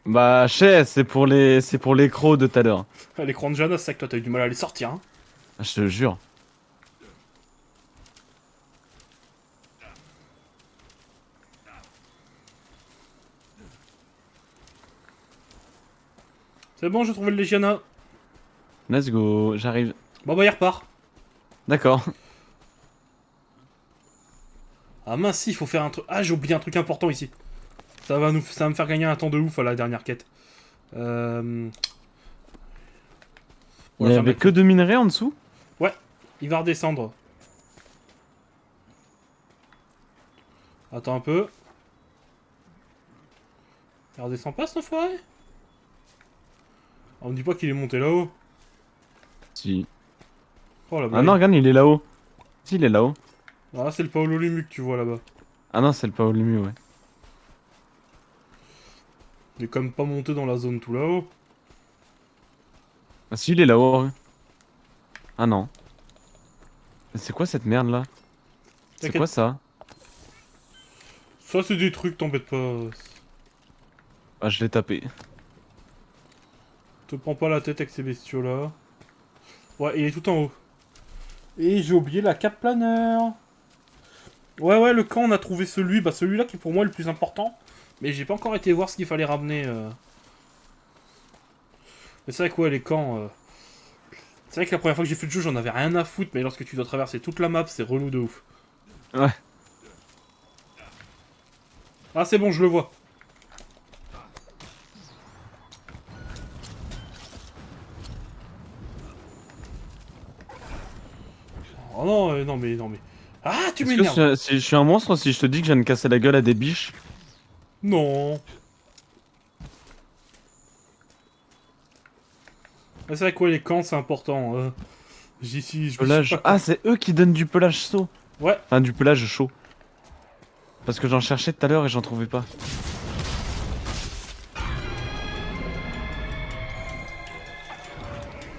Bah, c'est pour les crocs de tout à l'heure. L'écran de Jana, c'est ça que toi, t'as eu du mal à les sortir, hein. Ah, je te jure. C'est bon, j'ai trouvé le Legiana. Let's go, j'arrive. Bon bah, il repart. D'accord. Ah mince, si, il faut faire un truc... Ah, j'ai oublié un truc important ici. Ça va me faire gagner un temps de ouf à la dernière quête. Il On va y faire avait mettre- que 2 minerais en dessous? Il va redescendre. Attends un peu. Il redescend pas, cet enfoiré? On me dit pas qu'il est monté là-haut. Si. Oh la Ah blague. non, regarde, il est là-haut. Si, il est là-haut. Ah, c'est le Paolo Limu que tu vois là-bas. Ah non, c'est le Paolo Lumu, ouais. Il est quand même pas monté dans la zone tout là-haut. Ah si, il est là-haut. Ouais. Ah non. Mais c'est quoi cette merde là? C'est T'inquiète. quoi ça? Ça, c'est des trucs, t'embête pas. Ah, je l'ai tapé. Te prends pas la tête avec ces bestiaux là. Ouais, il est tout en haut. Et j'ai oublié la cape planeur. Ouais, le camp, on a trouvé celui. Bah, celui-là qui pour moi est le plus important. Mais j'ai pas encore été voir ce qu'il fallait ramener. Mais c'est vrai que ouais, les camps. C'est vrai que la première fois que j'ai fait le jeu, j'en avais rien à foutre. Mais lorsque tu dois traverser toute la map, c'est relou de ouf. Ouais. Ah, c'est bon, je le vois. Oh non, non mais... Ah, tu Est-ce que m'énerves. si je suis un monstre si je te dis que je viens de casser la gueule à des biches? Non. Ah, c'est vrai quoi, les camps, c'est important. J'y suis... Je me suis Pelage. pas... Ah, c'est eux qui donnent du pelage chaud. Ouais. Enfin, du pelage chaud. Parce que j'en cherchais tout à l'heure et j'en trouvais pas.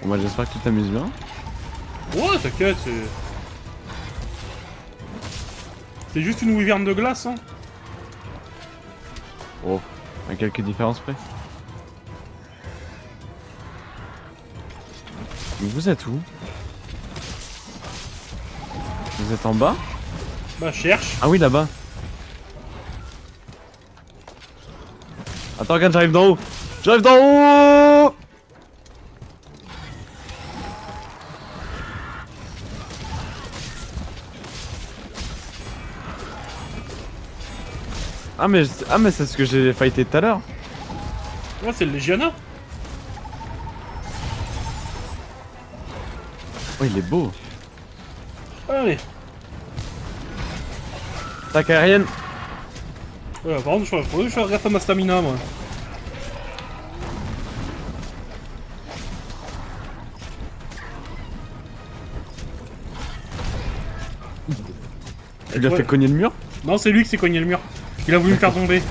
Bon bah j'espère que tu t'amuses bien. Ouais, t'inquiète, c'est... C'est juste une wyvern de glace, hein. Oh, à quelques différences près. Vous êtes où? Vous êtes en bas? Bah, cherche. Ah oui, là-bas. Attends, regarde, j'arrive d'en haut. J'arrive d'en haut. Ah mais c'est ce que j'ai fighté tout à l'heure. Ouais, c'est le Legiana. Oh, il est beau. Allez. Attaque aérienne. Ouais, par contre, faudrait que je fasse gaffe à ma stamina, moi. Tu lui as Ouais. fait cogner le mur? Non, c'est lui qui s'est cogné le mur. Il a voulu me faire tomber.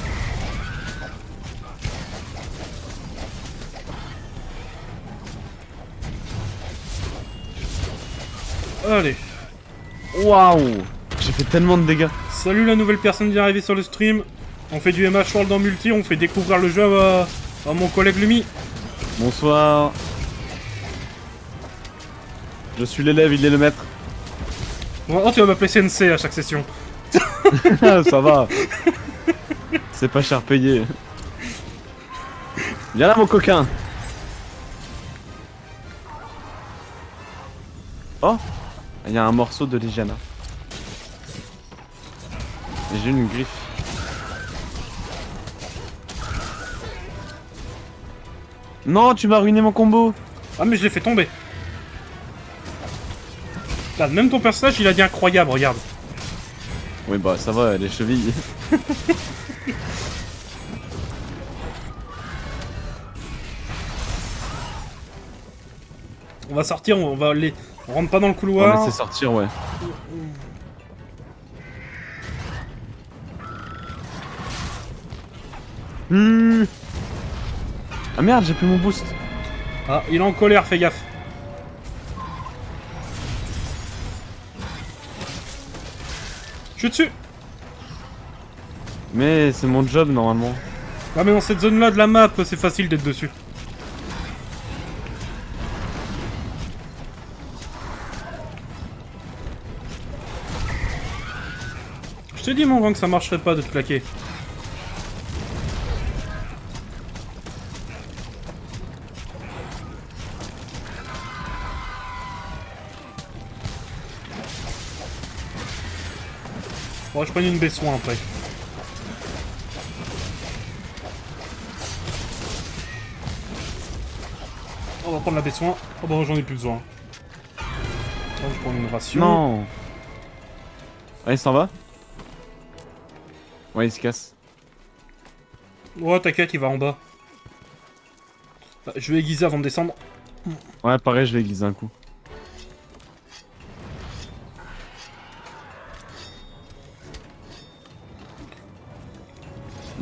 Allez. Waouh. J'ai fait tellement de dégâts. Salut la nouvelle personne qui est arrivée sur le stream. On fait du MH World en multi, on fait découvrir le jeu à mon collègue Lumi. Bonsoir. Je suis l'élève, il est le maître. Oh, tu vas m'appeler Sensei à chaque session. Ça va. C'est pas cher payé. Viens là mon coquin. Oh, il y a un morceau de Legiana. Et j'ai une griffe. Non, tu m'as ruiné mon combo. Ah mais je l'ai fait tomber. Regarde, même ton personnage il a dit incroyable, regarde. Oui bah ça va, les chevilles. On va sortir, on va aller. On rentre pas dans le On va couloir. laisser sortir, ouais. Hmm. Ah merde, j'ai plus mon boost. Ah, il est en colère, fais gaffe. Je suis dessus. Mais c'est mon job normalement. Ah mais dans cette zone là de la map, c'est facile d'être dessus. Je t'ai dit mon grand que ça marcherait pas de te claquer. Bon, je prends une baie-soin après. On va prendre la baie-soin. Oh bah j'en ai plus besoin. Oh, je prends une ration. Non. Ouais, il s'en va. Ouais, il se casse. Ouais, t'inquiète, il va en bas. Bah, je vais aiguiser avant de descendre. Ouais, pareil, je vais aiguiser un coup.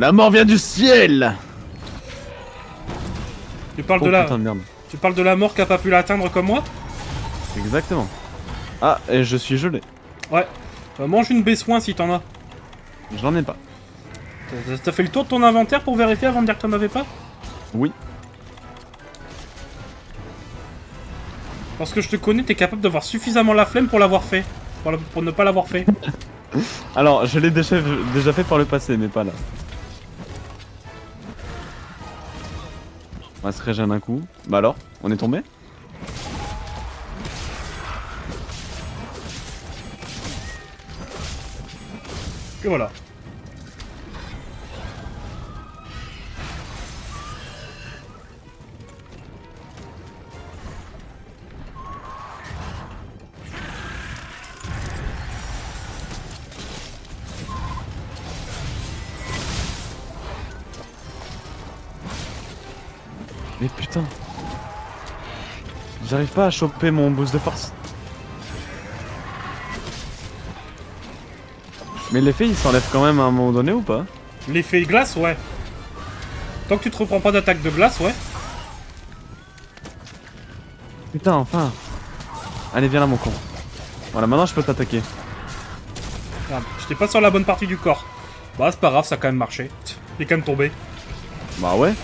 La mort vient du ciel. Tu parles Oh de la... putain de merde. Tu parles de la mort qui a pas pu l'atteindre comme moi? Exactement. Ah, et je suis gelé. Ouais. Mange une baie-soin si t'en as. J'en ai pas. T'as fait le tour de ton inventaire pour vérifier avant de dire que t'en avais pas? Oui. Parce que je te connais, t'es capable d'avoir suffisamment la flemme pour l'avoir fait. Pour ne pas l'avoir fait. Alors, je l'ai déjà fait par le passé, mais pas là. On va se régénérer un coup. Bah alors, on est tombé? Et voilà. Mais putain. J'arrive pas à choper mon boost de force. Mais l'effet il s'enlève quand même à un moment donné ou pas? L'effet glace, ouais. Tant que tu te reprends pas d'attaque de glace, ouais. Putain, enfin. Allez, viens là, mon con. Voilà, maintenant je peux t'attaquer. Merde, j'étais pas sur la bonne partie du corps. Bah, c'est pas grave, ça a quand même marché. Il est quand même tombé. Bah ouais.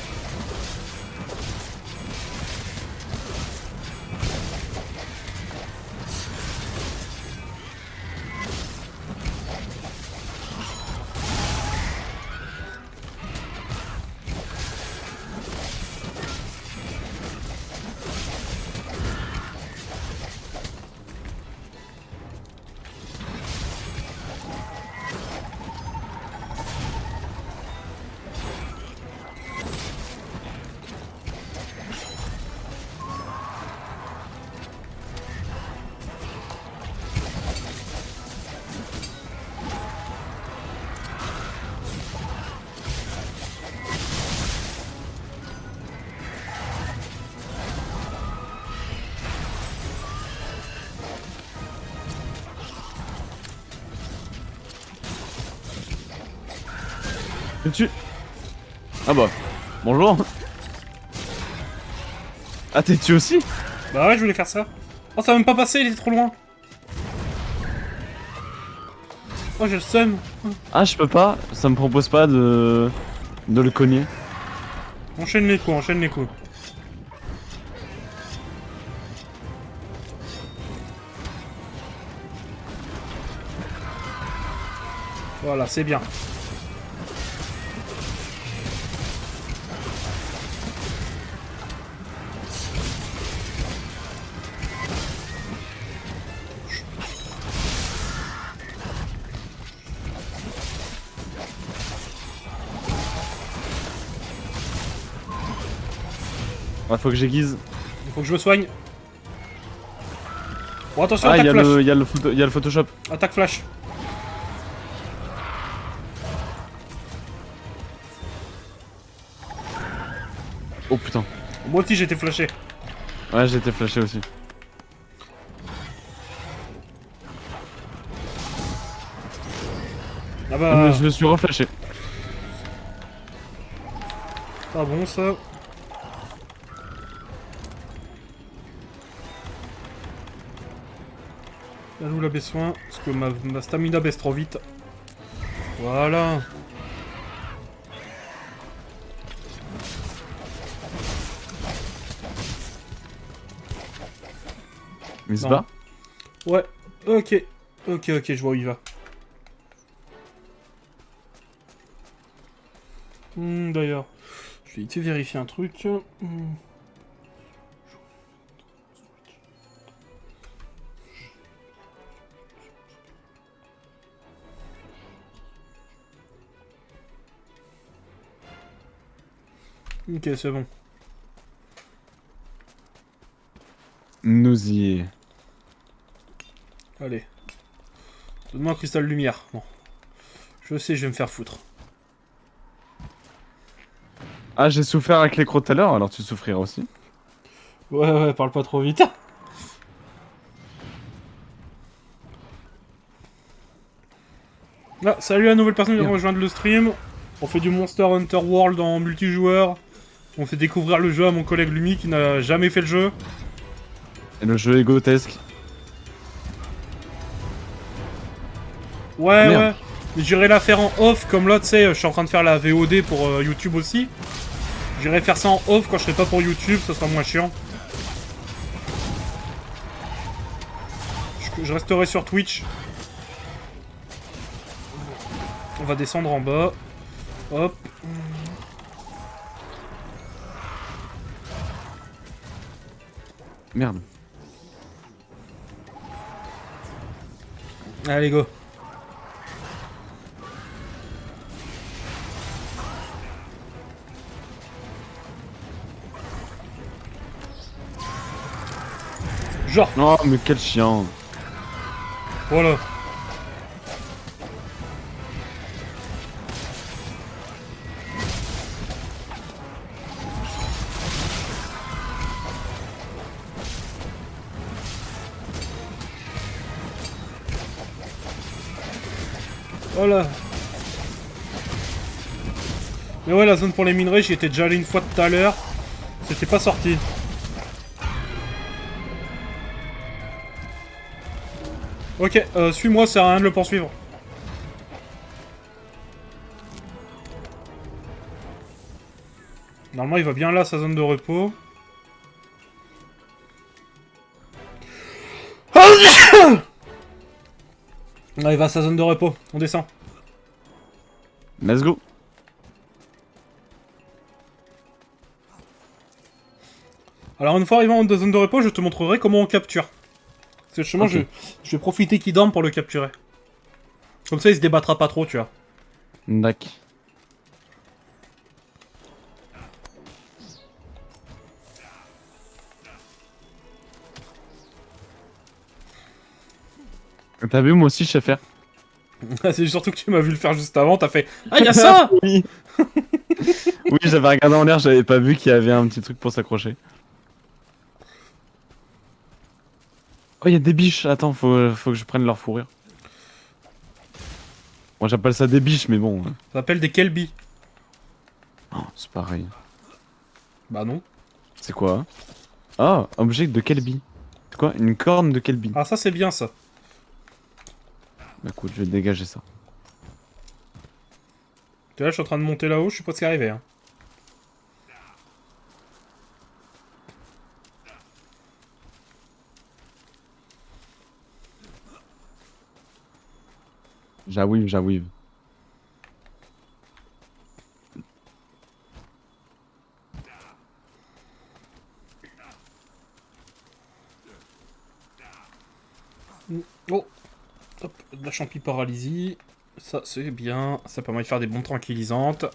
Tu... Ah bah, bonjour. Ah t'es tu aussi? Bah ouais, je voulais faire ça. Oh, ça va même pas passer, il est trop loin. Oh, j'ai le seum. Ah je peux pas, ça me propose pas de le cogner. Enchaîne les coups, enchaîne les coups. Voilà, c'est bien. Ouais, faut que j'aiguise. Il faut que je me soigne. Bon, attention, Ah attaque flash. il y a le Photoshop. Attaque flash. Oh putain. Moi aussi, j'ai été flashé. Ouais j'ai été flashé aussi. Ah bah, Je me suis reflashé. pas bon ça. Là où la besoin, parce que ma stamina baisse trop vite. Voilà. Il se Non. bat. Ouais, ok. Ok, je vois où il va. D'ailleurs, je vais vite vérifier un truc. Ok, c'est bon. Nous y est. Allez. Donne-moi un cristal lumière. Bon. Je sais, je vais me faire foutre. Ah j'ai souffert avec les crocs tout à l'heure, alors tu souffriras aussi. Ouais, parle pas trop vite. Ah, salut à la nouvelle personne qui vient de rejoindre le stream. On fait du Monster Hunter World en multijoueur. On fait découvrir le jeu à mon collègue Lumi qui n'a jamais fait le jeu. Et le jeu est grotesque. Ouais, Merde. ouais. J'irai la faire en off, comme là, tu sais, je suis en train de faire la VOD pour YouTube aussi. J'irai faire ça en off quand je serai pas pour YouTube, ça sera moins chiant. Je resterai sur Twitch. On va descendre en bas. Hop. Merde. Allez, go. Genre, Oh mais quel chien. voilà. Voilà. Mais ouais, la zone pour les minerais, j'y étais déjà allé une fois tout à l'heure. C'était pas sorti. Ok, suis-moi, ça sert à rien de le poursuivre. Normalement, il va bien là, sa zone de repos. Là, il va à sa zone de repos. On descend. Let's go. Alors, une fois arrivé en zone de repos, je te montrerai comment on capture. Parce que justement, Ok. je vais profiter qu'il dorme pour le capturer. Comme ça, il se débattra pas trop, tu vois. D'accord. T'as vu, moi aussi, je sais faire. C'est surtout que tu m'as vu le faire juste avant, t'as fait « Ah, y'a ça !» Oui. Oui, j'avais regardé en l'air, j'avais pas vu qu'il y avait un petit truc pour s'accrocher. Oh, il y a des biches. Attends, faut que je prenne leur fourrure. Moi, j'appelle ça des biches, mais bon. Ça s'appelle des Kelby. Oh, c'est pareil. Bah non. C'est quoi? Ah, objet de Kelby. C'est quoi? Une corne de Kelby. Ah, ça c'est bien ça. Bah écoute, je vais dégager ça. Tu vois, je suis en train de monter là-haut, je suis presque arrivé. Hein. J'awive, j'awive. Oh. Hop, de la champi paralysie. Ça c'est bien, ça permet de faire des bombes tranquillisantes.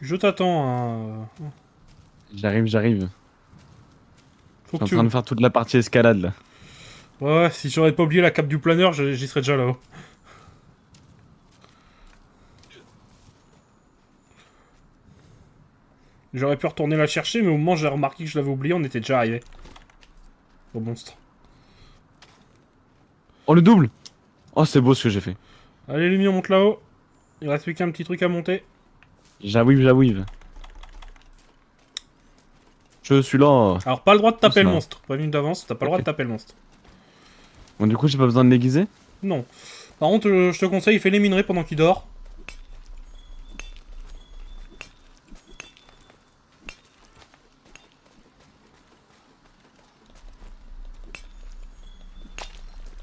Je t'attends. Hein. J'arrive, j'arrive. Faut Je que suis en train de faire toute la partie escalade là. Ouais, si j'aurais pas oublié la cape du planeur, j'y serais déjà là-haut. J'aurais pu retourner la chercher, mais au moment où j'ai remarqué que je l'avais oublié, on était déjà arrivé. Au monstre. Oh, le double! Oh, c'est beau ce que j'ai fait. Allez, Lumi, on monte là-haut. Il reste plus qu'un petit truc à monter. J'awive, j'awive. Je suis là. Alors, pas le droit de taper le Doucement. monstre. Prévenu d'avance, t'as pas le droit Ok. de taper le monstre. Bon, du coup, j'ai pas besoin de l'aiguiser? Non. Par contre, je te conseille, fais les minerais pendant qu'il dort.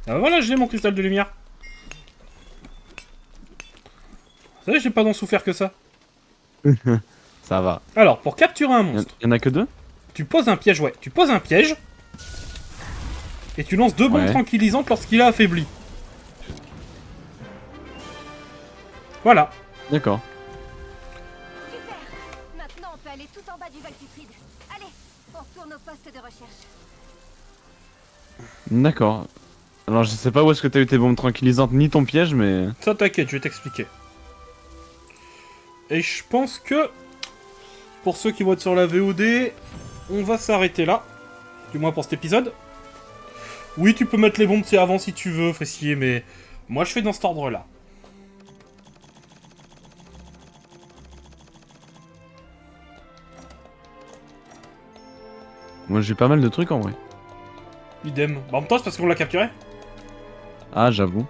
Ah voilà, j'ai mon cristal de lumière. Vous savez, j'ai pas tant souffert que ça. Ça va. Alors, pour capturer un monstre, Y'en a que deux? tu poses un piège, ouais. Tu poses un piège. Et tu lances 2 bombes Ouais. tranquillisantes lorsqu'il a affaibli. Voilà. D'accord. Super. Maintenant, on peut aller tout en bas du Valputride. Allez, on retourne au poste de recherche. D'accord. Alors, je sais pas où est-ce que t'as eu tes bombes tranquillisantes ni ton piège, mais. Ça t'inquiète, je vais t'expliquer. Et je pense que, pour ceux qui vont être sur la VOD, on va s'arrêter là. Du moins pour cet épisode. Oui, tu peux mettre les bombes avant si tu veux, Frissier, mais moi je fais dans cet ordre-là. Moi, j'ai pas mal de trucs en vrai. Idem. Bah en même temps, c'est parce qu'on l'a capturé. Ah, j'avoue.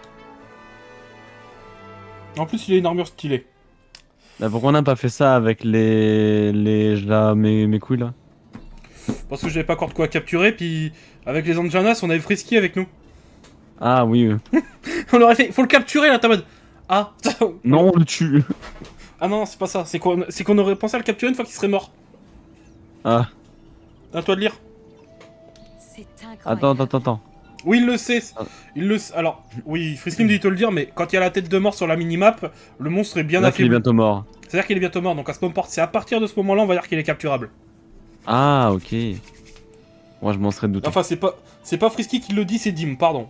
En plus, il a une armure stylée. Bah, pourquoi on n'a pas fait ça avec mes couilles là? Parce que j'avais pas encore de quoi capturer, puis avec les Anjanas, on avait Frisky avec nous. Ah, oui. On leur a fait, faut le capturer là, t'as mode. Ah, Non, on le tue. ah non, c'est pas ça, c'est qu'on aurait pensé à le capturer une fois qu'il serait mort. Ah, À toi de lire. C'est incroyable. attends. Oui, il le sait. Ah. Il le sait. Alors, oui, Frisky me dit de te le dire, mais quand il y a la tête de mort sur la minimap, le monstre est bien Là, qu'il est affaibli. bientôt mort. C'est-à-dire qu'il est bientôt mort, donc à ce moment, c'est à partir de ce moment-là, on va dire qu'il est capturable. Ah, ok. Moi, je m'en serais douté. Enfin, c'est pas Frisky qui le dit, c'est Dim, pardon.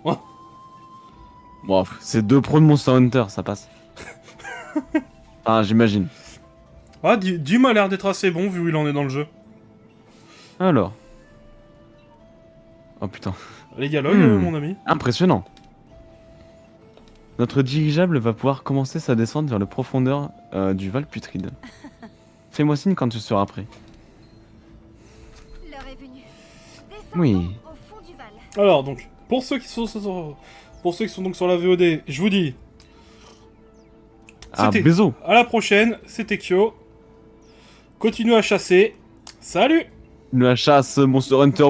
Bon, c'est 2 pros de Monster Hunter, ça passe. Ah, j'imagine. Ah, Dim a l'air d'être assez bon vu où il en est dans le jeu. Alors, Oh putain. Les dialogues, mon ami. Impressionnant. Notre dirigeable va pouvoir commencer sa descente vers les profondeurs du Val Putride. Fais-moi signe quand tu seras prêt. L'heure est venue. Descendons Oui. au fond du Val. Alors, donc, pour ceux qui sont donc sur la VOD, je vous dis, Ah, C'était- bisous. à la prochaine, c'était Kyo. Continuez à chasser. Salut! La chasse, Monster Hunter.